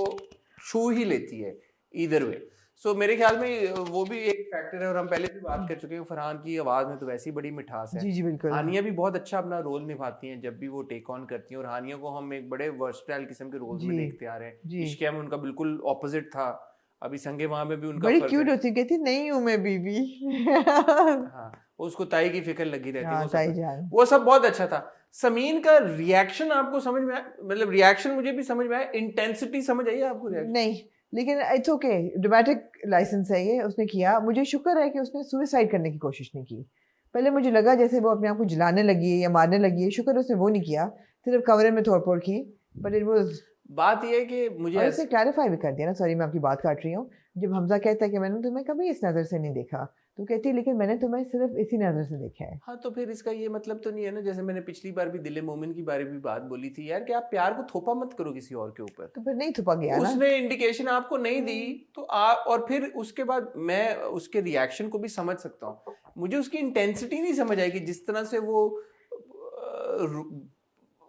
छू ही लेती है ईदर वे। सो मेरे ख्याल में वो भी एक फैक्टर है, और हम पहले भी बात कर चुके हैं, फरहान की आवाज़ में तो वैसे ही बड़ी मिठास है। जी जी बिल्कुल। हानिया भी बहुत अच्छा अपना रोल निभाती हैं जब भी वो टेक ऑन करती हैं, और हानिया को हम एक बड़े वर्सटाइल किस्म के रोल्स में जी, देखते आ रहे हैं। जी। इश्किया में उनका बिल्कुल ऑपोजिट था, अभी संगे वहां में भी उनका बड़ी फर्क क्यूट है। होती, कहती नहीं हूँ मैं बीबी। हाँ, उसको ताई की फिक्र लगी रहती है, हाँ, वो ताई सब जान। वो सब बहुत अच्छा था। समीन का रिएक्शन आपको समझ में आया? मतलब रिएक्शन मुझे भी समझ में आया, इंटेंसिटी समझ आई आपको रिएक्शन? नहीं, लेकिन इट्स ओके, ड्रामेटिक लाइसेंस है ये, उसने किया। मुझे शुक्र है कि उसने सुसाइड करने की कोशिश नहीं की। पहले मुझे लगा जैसे वो अपने आप को जलाने लगी है या मारने लगी है, शुक्र उसने वो नहीं किया, सिर्फ कमरे में तोड़फोड़ की but it was बात ये है कि मुझे और इसे क्लैरिफाई भी कर दिया ना, सॉरी मैं आपकी बात काट रही हूँ, जब हमजा कहता है कि मैंने तुम्हें कभी इस नज़र से नहीं देखा, तो कहती है लेकिन मैंने तुम्हें सिर्फ इसी नज़र से देखा है। हाँ, तो फिर इसका ये मतलब तो नहीं है ना, जैसे मैंने पिछली बार भी दिल मोमिन की बारे में बात बोली थी यार, कि आप प्यार को थोपा मत करो किसी और के ऊपर। तो फिर नहीं थुपा गया ना, उसने इंडिकेशन आपको नहीं दी तो आप, और फिर उसके बाद मैं उसके रिएक्शन को भी समझ सकता हूँ। मुझे उसकी इंटेंसिटी नहीं समझ आई कि जिस तरह से वो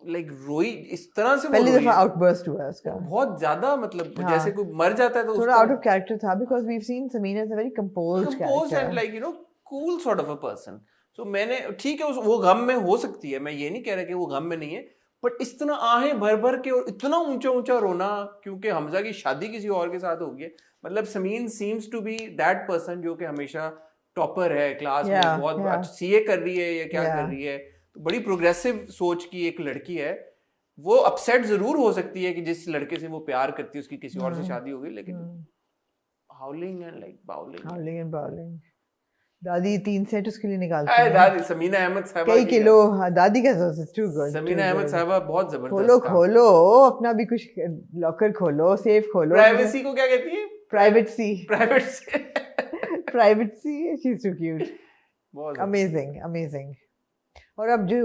लाइक रोई, इस तरह से वो पहली रोई। दफा आउटबर्स्ट हुआ है उसका, बहुत ज्यादा, मतलब हाँ। जैसे कोई मर जाता है तो थोड़ा आउट ऑफ कैरेक्टर था, because we have seen Samina is a very composed compose and character. Like you know cool sort of a person. So मैंने, ठीक है वो गम में हो सकती है, मैं ये नहीं कह रहा कि वो गम में नहीं है, बट इस तरह आहें भर भर के और इतना ऊंचा ऊंचा रोना, क्योंकि हमजा की शादी किसी और के साथ हो गई है। मतलब Sameen seems to be that person जो कि हमेशा टॉपर है क्लास में, बहुत सीए कर रही है या क्या कर रही है, तो बड़ी प्रोग्रेसिव सोच की एक लड़की है। वो अपसेट जरूर हो सकती है कि जिस लड़के से वो प्यार करती है उसकी किसी और से शादी हो गई, लेकिन हाउलिंग एंड लाइक बाउलिंग। दादी 3 सेट उसके लिए निकालती अरे है, दादी समीना अहमद साहबा कई किलो, हाँ, दादी का sauce is too good. Samina Ahmed साहबा बहुत जबरदस्त। खोलो अपना भी कुछ लॉकर खोलो, सेफ खोलो। प्राइवेसी को क्या कहती है? Privacy she is too cute, बहुत अमेजिंग। और अब जो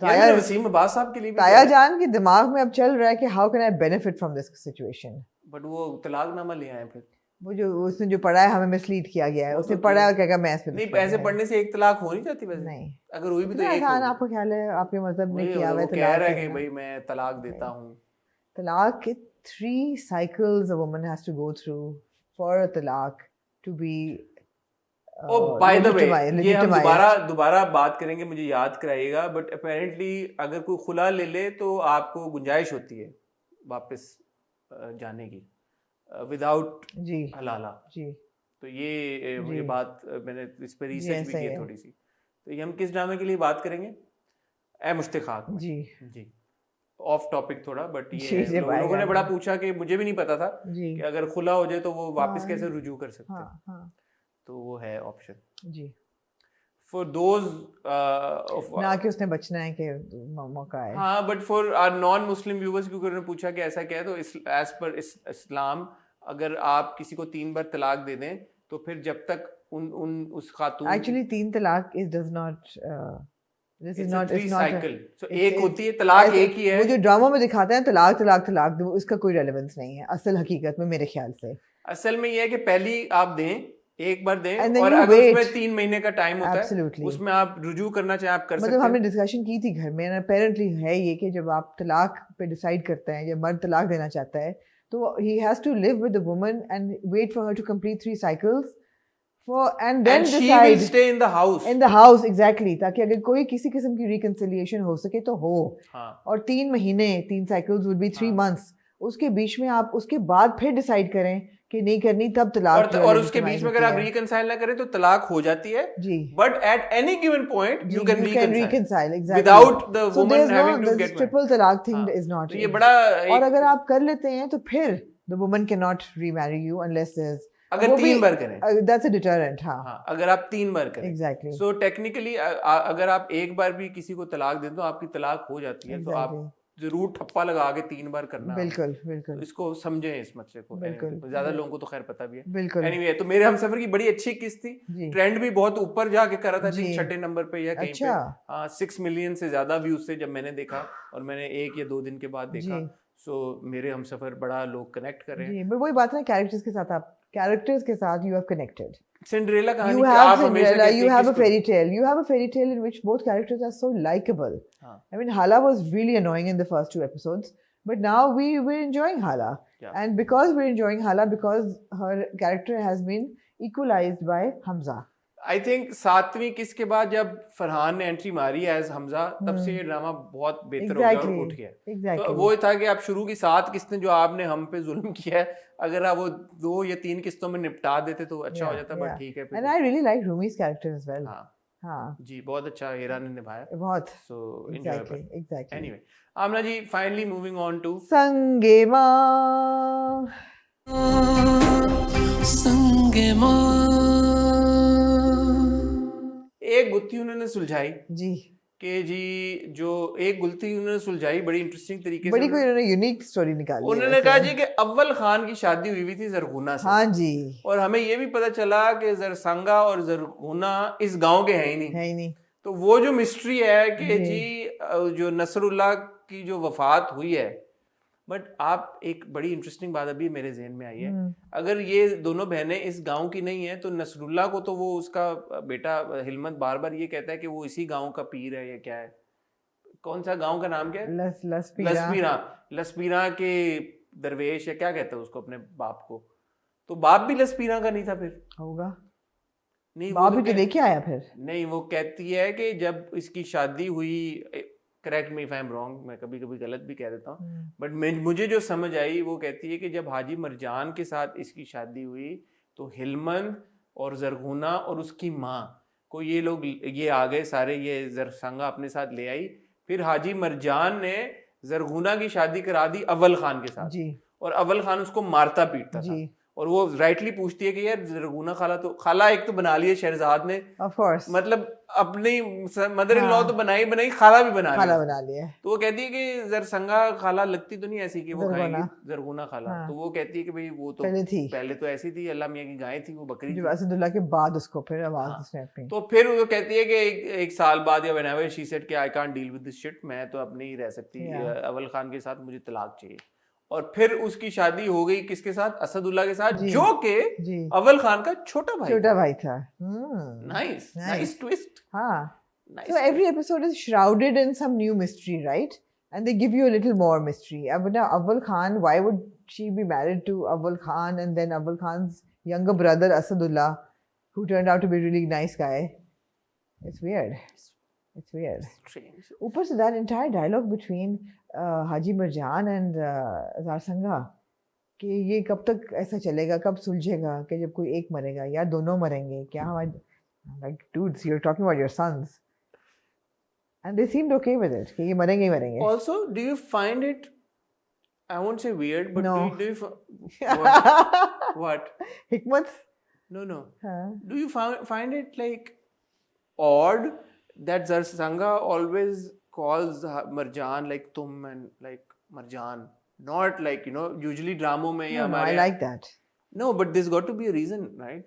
यार वसीम अब्बास साहब के लिए भी ताया जान के दिमाग में अब चल रहा है कि how can I benefit from this situation, but वो तलाकनामा ले आए फिर। वो जो उसने जो पढ़ा है हमें मिसलीड किया गया है, उसने पढ़ा है क्या मैं नहीं, पैसे पढ़ने से एक तलाक हो नहीं जाती वैसे? नहीं, अगर हुई भी तो एक आसान, आपको ख्याल है आपके मजहब में किया हुआ है कह रहा है कि भाई मैं तलाक देता हूँ। तलाक के 3 cycles a woman has to go through for a talaq to be by the way, ये हम legitimized. दोबारा बात करेंगे, मुझे याद कराइएगा, बट अपेरेंटली अगर कोई खुला ले ले तो आपको गुंजाइश होती है वापस जाने की विदाउट जी हलाला। जी तो ये बात मैंने इस पर रिसर्च भी सही की है है। थोड़ी सी। तो ये हम किस ड्रामे के लिए बात करेंगे? ए मुश्तिखाक में। जी ऑफ टॉपिक थोड़ा, बट जी, ये जी, लोगों ने बाय बड़ा पूछा कि मुझे भी नहीं पता था जी कि अगर खुला हो जाए तो वो वापस हाँ, कैसे रुजू कर सकते हैं। हाँ तो वो है ऑप्शन जी, फॉर दोज ना कि उसने बचना है कि मौका है। हाँ, but for our non Muslim viewers, क्योंकि उन्होंने पूछा कि ऐसा क्या है, तो एज पर इस्लाम अगर आप किसी को 3 बार तलाक दे दें तो फिर जब तक उस खातून एक्चुअली 3 तलाक is does not this is not three it's cycle. So it's- एक होती है तलाक, एक ही वो है। जो ड्रामा में दिखाते हैं तलाक उसका कोई रेलेवेंस नहीं है असल हकीकत में मेरे ख्याल से। असल में ये है कि पहली आप दें, एक बार दें, And then और you अगर wait. उसमें 3 महीने का टाइम होता Absolutely. है, उसमें आप रुजू करना चाहें आप कर सकते मतलब हमने हैं। डिस्कशन की थी घर में, अपेरेंटली है ये कि जब आप तलाक पे डिसाइड करते हैं, जब मर्द तलाक देना चाहता है तो he has to live with the woman and wait for her to complete 3 cycles and then And she decide will stay in the house. in the house exactly, ताकि अगर कोई किसी किस्म की reconciliation हो सके तो हो। हाँ, और 3 महीने 3 cycles would be 3 हाँ। months, उसके बीच में आप उसके बाद फिर डिसाइड करें कि नहीं करनी, तब तलाक और उसके बीच में अगर आप रिकंसाइल ना करें तो तलाक हो जाती है। जी but at any given point you can reconcile exactly without the so woman there's no having to this get triple talaq thing हाँ, is not तो ये बड़ा और अगर आप कर लेते हैं तो फिर the woman cannot remarry you unless there's अगर वो 3 भी- बार करें, that's a deterrent। हाँ हाँ, अगर आप 3 बार करें, exactly सो टेक्निकली अगर आप एक बार भी किसी को तलाक दें तो आपकी तलाक हो जाती है। तो आप exactly जरूर ठप्पा लगा के 3 बार करना। बिल्कुल तो बिल्कुल इसको समझें इस मसले को। बिल्कुल। Anyway, ज्यादा लोगों को तो खैर पता भी है। बिल्कुल एनीवे, तो मेरे हमसफर की बड़ी अच्छी किस्त थी, जी ट्रेंड भी बहुत ऊपर जाके कर रहा था, जी। 6 नंबर पे या कहीं अच्छा पे। हाँ, 6 मिलियन से ज्यादा व्यूज थे जब मैंने देखा, और मैंने 1 या 2 दिन के बाद देखा। जी सो मेरे हमसफर बड़ा लोग कनेक्ट कर रहे हैं। जी but वही बात है कैरेक्टर्स के साथ, आप कैरेक्टर्स के साथ you have connected, सिंड्रेला कहानी you की have आप हमेशा Cinderella, कहती you हैं have a किसको? you have a fairy tale in which both characters are so likable. हाँ, I mean, Hala was really annoying in the first 2 episodes, but now we're enjoying Hala. Yeah. And because we're enjoying Hala, because her character has been equalized by Hamza. I think 7वीं किस्त के बाद जब फरहान ने entry मारी as Hamza, तब से ये ड्रामा बहुत बेहतर हो गया और उठ गया। Exactly. तो वो था कि आप शुरू की 7 किस्तें जो आपने हम पे जुल्म किया है, अगर आप वो 2 या 3 किस्तों में निपटा देते तो अच्छा हो जाता, बट ठीक है And I really like Rumi's character as well. हाँ हाँ जी, बहुत अच्छा हीरा ने निभाया। बहुत so exactly exactly. Anyway, Amna ji, finally moving on to Sang-e-Mah Sange Mah एक गुत्थी उन्होंने सुलझाई जी कि जी जो एक गलती उन्होंने सुलझाई बड़ी इंटरेस्टिंग तरीके से। बड़ी कोई उन्होंने यूनिक स्टोरी निकाली है उन्होंने वैसे। कहा जी कि अव्वल खान की शादी हुई थी जरगुना से, हाँ जी, और हमें ये भी पता चला कि जरसंगा और जरगुना इस गांव के हैं ही नहीं। है ही नहीं। तो वो जो मिस्ट्री है कि जी। जी जो नसरुल्लाह की जो वफात हुई है, बट आप एक बड़ी इंटरेस्टिंग बात अभी मेरे जहन में आई है, अगर ये दोनों बहनें इस गांव की नहीं है तो नसरुल्लाह को तो वो उसका बेटा हिलमत बार बार ये कहता है कि वो इसी गांव का पीर है या क्या है, कौन सा गांव का नाम क्या है? लसपीरा। लसपीरा के दरवेश या क्या कहते हैं उसको अपने बाप को, तो बाप भी लसपीरा का नहीं था फिर? होगा, नहीं, बाप भी तो लेके आया फिर। नहीं, वो कहती है कि जब इसकी शादी हुई, correct me if I am wrong, मैं कभी कभी गलत भी कह देता हूँ, बट मुझे जो समझ आई वो कहती है कि जब हाजी मरजान के साथ इसकी शादी हुई तो हिलमंद और जरगुना और उसकी माँ को ये लोग ये आ गए सारे, ये जरसंगा अपने साथ ले आई। फिर हाजी मरजान ने जरगुना की शादी करा दी अव्वल खान के साथ जी। और अव्वल खान उसको मारता पीटता था, जी। और वो राइटली पूछती है कि यार जरगुना खाला एक तो बना लिए शहजाद ने, ऑफ कोर्स, मतलब अपनी मदर इन लॉ तो बनाई खाला भी बना खाला लिया। बना लिया। तो वो कहती है कि जरसंगा खाला लगती तो नहीं ऐसी कि वो जरगुना। खाएगी जरगुना खाला। हाँ। तो वो कहती है कि भाई वो तो पहले थी। ऐसी थी, अल्लाह मियां की गाय थी, वो बकरी जो थी। असदुल्ला के बाद उसको फिर आवाज हाँ। उसने अपनी। तो फिर वो कहती है कि एक साल बाद या व्हेनेवर शी सेड कि I can't deal with this shit, मैं तो अब नहीं रह सकती अव्वल खान के साथ, मुझे तलाक चाहिए। और फिर उसकी शादी हो गई किसके साथ? असदुल्ला के साथ, जो कि अव्वल खान का छोटा भाई था। Nice twist. हाँ। Nice. So every episode is shrouded in some new mystery, right? And they give you a little more mystery. Now, Awwal Khan, why would she be married to Awwal Khan and then Awwal Khan's younger brother Asadullah, who turned out to be a really nice guy? It's weird. It's weird. Strange. ऊपर से that entire dialogue between Haji Marjan and Zarsanga, कि ये कब तक ऐसा चलेगा, कब सुलझेगा, कि जब कोई एक मरेगा या दोनों मरेंगे, क्या हमारे, like dudes, you're talking about your sons. And they seemed okay with it. कि ये मरेंगे ही मरेंगे. Also, do you find it, I won't say weird, but No. do you what? Hikmat? No. हाँ. Do you find it like odd that Zarsanga always calls Marjan like tum and like Marjan, not like, you know, usually ड्रामों में या No, I हमारे like that. No, but there's got to be a reason, right?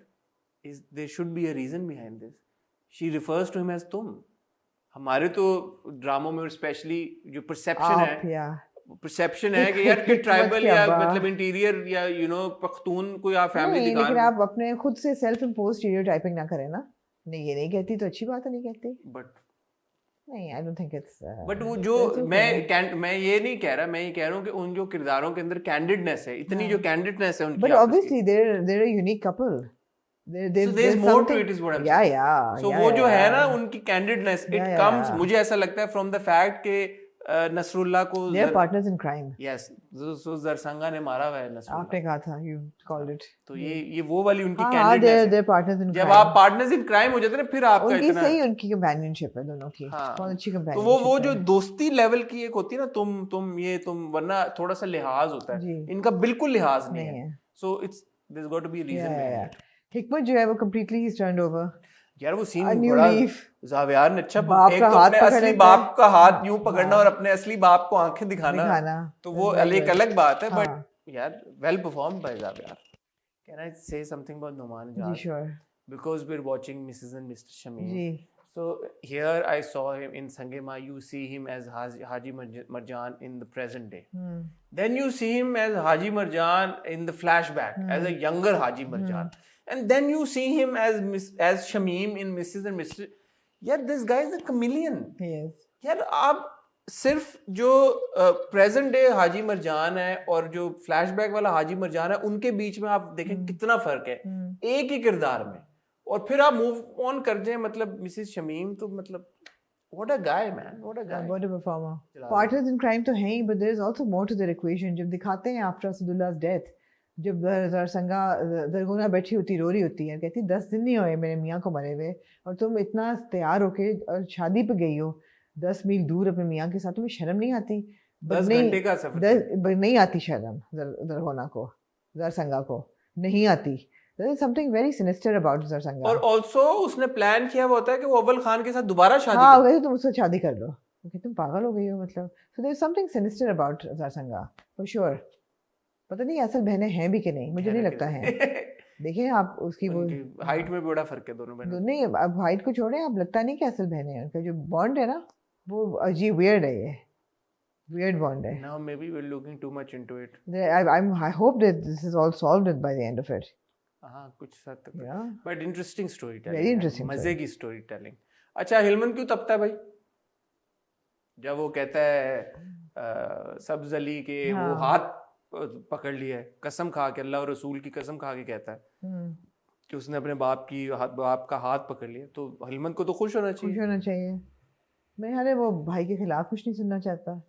There should be a reason behind this. She refers to him as तुम. हमारे तो ड्रामों में specially जो perception है कि यार कि ट्राइबल या मतलब इंटीरियर या यू नो पख्तून कोई आप फैमिली दिखा, लेकिन आप अपने खुद से सेल्फ इंपोज स्टीरियोटाइपिंग ना करें ना। नहीं, ये नहीं कहती तो अच्छी बात है, नहीं कहती। बट नहीं, I don't think it's but वो जो मैं ये नहीं कह रहा, मैं ये कह रहा हूँ कि उन जो किरदारों के अंदर कैंडिडनेस है, इतनी जो कैंडिडनेस है उनकी, but obviously there a unique couple. So there's more to it is what I'm saying. So वो जो है ना उनकी कैंडिडनेस, it comes, मुझे ऐसा लगता है from the fact कि नसरुल्लाह को they are partners in crime. Yes, so जरसंगा ने मारा हुआ है नसरुल्लाह। आपने कहा था, you called it. तो ये वो वाली उनकी हाँ, कैंडिडनेस है। they're partners in crime. जब आप पार्टनर्स इन क्राइम हो जाते हैं ना, फिर आपका उनकी इतना सही उनकी कंपेनियनशिप है दोनों की, बहुत अच्छी तो कंपेनियनशिप। वो जो दोस्ती लेवल की एक होती है ना, तुम वरना थोड़ा सा लिहाज होता है, इनका बिल्कुल लिहाज नहीं है। So it's there's got to be a reason behind it. हिकमत जो है वो completely he's turned over. यार वो सीन बड़ा जावियार ने अच्छा, एक तो अपने असली बाप का हाथ यूं पकड़ना और अपने असली बाप को आंखें दिखाना, तो वो एक अलग बात है, बट यार well performed by Javeria. Can I say something about Numan Jat? जी sure, because we are watching Mrs and Mr Shamim. जी। So here I saw him in Sangema. You see him as Haji Marjan in the present day. Then you see him as Haji Marjan in the flashback as a younger Haji Marjan, and then you see him as Shamim in Mrs. and Mr. Yeah, this guy is a chameleon. Yes. यार आप सिर्फ जो present day हाजी मरजान है और जो flashback वाला हाजी मरजान है, उनके बीच में आप देखें कितना फर्क है एक ही किरदार में, और फिर आप मूव ऑन कर जाए, मतलब मिसेस शमीम तो मतलब what a guy man, what a guy, what a performer. Partners in crime तो हैं ही, but there is also more to their equation. जब दिखाते हैं after Asadullah's death, जब जरसंगा जरगुना बैठी होती रो रही होती है, कहती 10 दिन नहीं हुए मेरे मियाँ को मरे हुए, और तुम इतना तैयार होके और शादी पे गई हो 10 मील दूर अपने मियाँ के साथ, तुम्हें शर्म नहीं आती? 10 घंटे का सफर, नहीं आती शर्म जरगुना को, जरसंगा को नहीं आती। There is something very sinister about Zarsanga. और ऑल्सो उसने प्लान किया हुआ होता है कि वो अव्वल खान के साथ दोबारा शादी हाँ, करे। वैसे तुम उससे शादी कर लो, क्योंकि तुम पागल हो गई हो मतलब। So there is something sinister about Zarsanga, for sure. पता नहीं असल बहनें हैं भी कि नहीं, मुझे नहीं लगता है। देखिए आप उसकी वो हाइट में भी बड़ा फर्क है दोनों बहनों। नहीं, अब हाइट को छोड़े, अब लगता नहीं कि असल बहनें हैं। उनका जो बॉन्ड है ना, वो अजीब वियर्ड है, ये वियर्ड बॉन्ड है। Now maybe we're looking too much into it. I hope that this is all solved by the end of it. हाँ, कुछ हद तक। Yeah. But interesting story telling, Very interesting मजे story. की story telling. अच्छा, Hillman क्यों तपता है भाई? जब वो कहता है सब्ज अली के वो हाँ। हाथ पकड़ लिया है, कसम खा के, अल्लाह और रसूल की कसम खा के कहता है हम्म, कि उसने अपने बाप का हाथ पकड़ लिया, तो हिलमन को तो खुश होना खुश चाहिए। होना चाहिए। मैं हाले वो भाई के खिलाफ कुछ नहीं सुनना चाहता।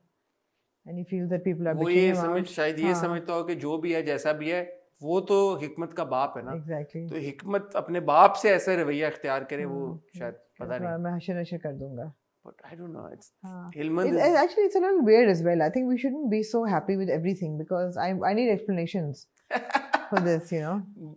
And he feels that people are वो betraying ये him समझ out. शायद ये हाँ, समझता हो कि जो भी है जैसा भी है वो तो हिकमत का बाप है ना, exactly. तो हिकमत अपने बाप से ऐसा रवैया इख्तियार करे वो हाँ, शायद पता थोड़ा नहीं, मैं हशर नशर कर दूंगा। But I don't know, it's हाँ। हिलमन Actually, it's a little weird as well. I think we shouldn't be so happy with everything because I need explanations for this, you know.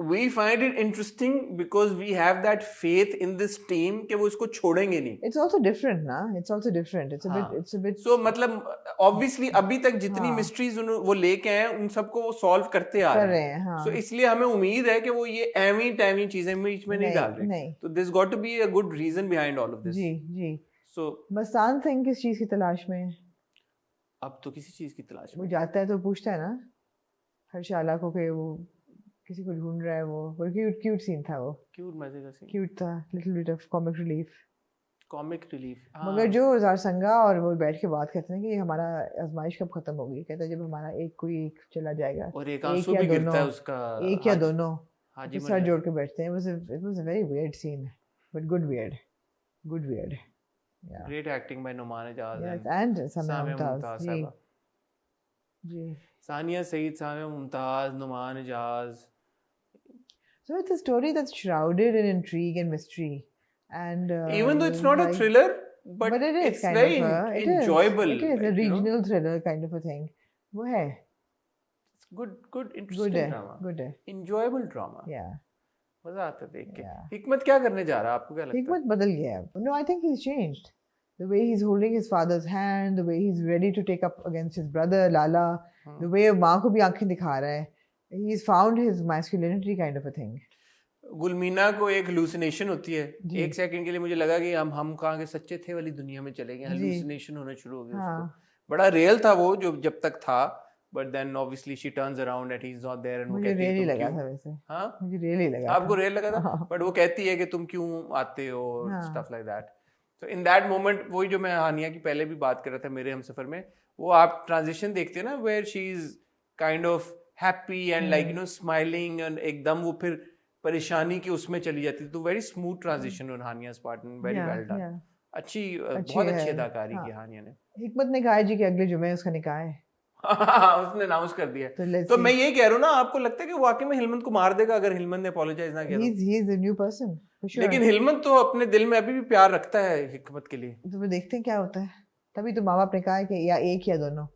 we find it interesting because we have that faith in this team कि वो इसको छोड़ेंगे नहीं। It's also different, na? It's also different. It's a हाँ. bit. It's a bit. So मतलब obviously अभी तक जितनी हाँ. मिस्ट्रीज वो लेके आए हैं उन सबको वो सॉल्व करते आ कर रहे रहे हैं। हैं, हाँ। So इसलिए हमें उम्मीद है कि वो ये एवी टैवी चीजें बीच में नहीं डाल रहे। नहीं। तो this got to be a good reason behind all of this. जी जी। So मस्तान सिंह किस चीज की तलाश में है? अब तो किसी चीज की तलाश वो में। जाता है तो पूछता है ना हर्षाला को कि वो किसी को ढूंढ रहा है। वो क्यूट सीन था, वो क्यूट मजे का सीन, क्यूट था, little bit of comic relief. Comic relief. मगर जो ज़ारसंगा और वो बैठ के बात करते हैं कि हमारा आजमाइश कब खत्म होगी, कहता है जब हमारा एक चला जाएगा, और एक एक आंसू या भी गिरता है दोनों, उसका, एक या दोनों, हाजी तो सर जोड़ के बैठते हैं। It was a very weird scene, but good weird. Yeah. Great acting by Noman Ejaz Yes, and Samia Samia Mumtaz. Mumtaz ji साहबा, जी। Sania Saeed, Samia Mumtaz, Numan Ejaz. So it's a story that's shrouded in intrigue and mystery, and Even though it's not a thriller, but it is it's kind very of a, it is, enjoyable. It is a like, you know, regional thriller kind of a thing. वो है, it's good good interesting है, drama, good है, enjoyable drama. yeah. मजा आता है देख के। Yeah. हिकमत क्या करने जा रहा है, आपको क्या लगता है? हिकमत बदल गया है. No, I think he's changed. The way he's holding his father's hand, the way he's ready to take up against his brother Lala, the way माँ को भी आंखें दिखा रहा है. He's found his masculinity kind of a thing. गुलमीना को एक hallucination होती है, जी। एक सेकंड के लिए मुझे लगा कि हम कहाँ के सच्चे थे वाली दुनिया में चले गए, जी। hallucination होना शुरू हो गया हाँ। उसको। बड़ा रियल था वो जो जब तक था, but then obviously she turns around and he's not there and वो मुझे कहती है really तुम लगा क्यों? था वैसे. हाँ, मुझे really लगा आपको था. रियल लगा था, हाँ. बट वो कहती है कि तुम क्यों आते हो, हाँ. Stuff like that. तो इन दैट मोमेंट वही जो मैं हानिया की पहले भी बात कर रहा था मेरे हमसफर में, वो आप ट्रांजिशन देखते हैं ना, where she is kind of happy and like you know smiling, and एकदम वो फिर परेशानी की उसमें चली जाती थी। तो वेरी स्मूथ ट्रांजिशन ऑन हानिया's part and very Yeah, well done। yeah. अच्छी अच्छी बहुत अच्छी है, अदाकारी हाँ। की हानिया ने। हिकमत ने कहा है जी कि अगले जुमे उसका निकाह है. उसने अनाउंस कर दिया। तो let's तो see. मैं ये कह रहा हूँ ना, आपको लगता है कि वाकई में हिलमत को मार देगा अगर हिलमत ने अपोलोजाइज ना किया तो? He's a new person, for sure. लेकिन हिलमत तो अपने दिल में अभी भी प्यार रखता है हिकमत के लिए। तो वो देखते हैं क्या होता है. तभी तो माँ बाप ने कहा है कि या एक या दोनों.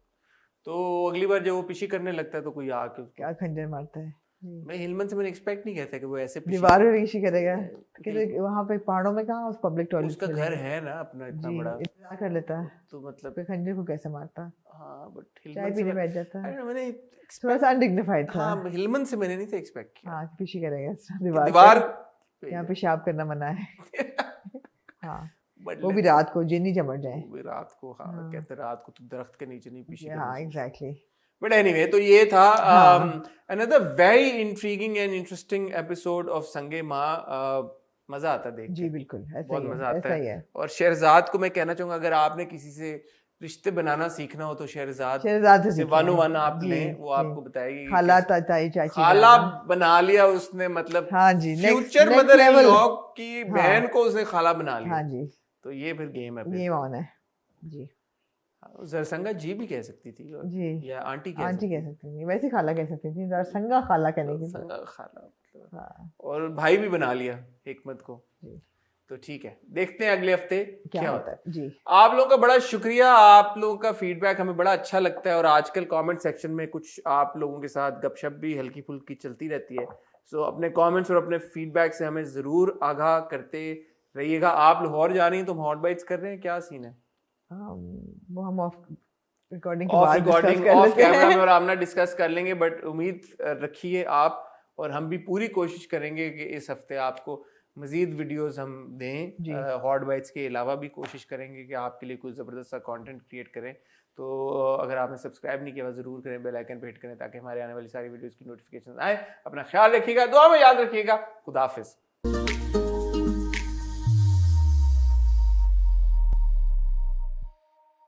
तो अगली बार जब वो पीछी करने लगता है तो कोई आके उसको, क्या खंजर मारता है. जी. मैं हिलमत से मैंने एक्सपेक्ट नहीं कहता कि वो ऐसे पीछी दीवार में रीशी करेगा. कि- वहाँ पे पहाड़ों में कहाँ उस पब्लिक टॉयलेट उसका घर है ना अपना इतना जी बड़ा, इंतजार कर लेता है. तो मतलब फिर खंजर को कैसे मारता. हाँ, बट चाय हिलमत से पीने बैठ जाता है. मैंने थोड़ा सा अनडिग्निफाइड था. हाँ, हिलमत से मैंने नहीं था एक्सपेक्ट किया। हाँ पीछे करेगा दीवार पे. यहाँ पेशाब करना मना है. हाँ But वो भी let's- रात को जिन्नी चमट जाए. वो भी रात को, हाँ, हाँ। कहते हैं रात को तो दरख्त के नीचे नहीं पीछे हाँ एग्जैक्टली. बट एनीवे, तो ये था हाँ। Another very intriguing and interesting episode of संगे माँ। मजा आता है देख जी के, बिल्कुल ऐसा बहुत ही मजा है. आता ऐसा ही है। है. और शहरजाद को मैं कहना चाहूंगा, अगर आपने किसी से रिश्ते बनाना सीखना हो तो शहरजाद शहजाद से से सीखिए. वन वन आप जी, लें, वो जी. आपको बताएगी कि खाला कैसे- ताई चाची खाला नाना. बना लिया उसने, मतलब हाँ जी. Future next mother in level. Law की हाँ। बहन को उसने खाला बना लिया। हाँ जी तो ये फिर गेम है फिर। ये ऑन है. जी जरसंगा जी भी कह सकती थी, और जी. या आंटी कह आंटी सकती कह सकती थी, वैसे खाला कह सकती थी. संगा खाला कहने की. जरसंगा खाला मतलब। हाँ और भाई भी बना लिया हिकमत को। जी. तो ठीक है, देखते हैं अगले हफ्ते क्या होता है. जी आप लोगों का बड़ा शुक्रिया, आप लोगों का फीडबैक हमें बड़ा अच्छा लगता है, और आजकल कमेंट सेक्शन में कुछ आप लोगों के साथ गपशप भी हल्की फुल्की चलती रहती है, सो अपने कमेंट्स और अपने फीडबैक से हमें ज़रूर आगाह करते रहिएगा। आप लाहौर जा रही हैं तो हम हॉट बाइट्स कर रहे हैं, क्या सीन है? वो हम ऑफ रिकॉर्डिंग के ऑफ बाद रिकॉर्डिंग डिस्कस कर ऑफ लेते कैमरा में हैं। और आमना डिस्कस कर लेंगे, बट उम्मीद रखिए आप, और हम भी पूरी कोशिश करेंगे कि इस हफ्ते आपको मजीद वीडियोस हम जी। दें। हॉट बाइट्स के अलावा भी कोशिश करेंगे कि आपके लिए कोई ज़बरदस्त सा कंटेंट क्रिएट करें। तो अगर आपने सब्सक्राइब नहीं किया ज़रूर करें, बेल आइकन पे हिट करें ताकि हमारे आने वाली सारी वीडियोस की नोटिफिकेशन आए। अपना ख्याल रखिएगा, दुआ में याद रखिएगा। खुदा हाफिज़।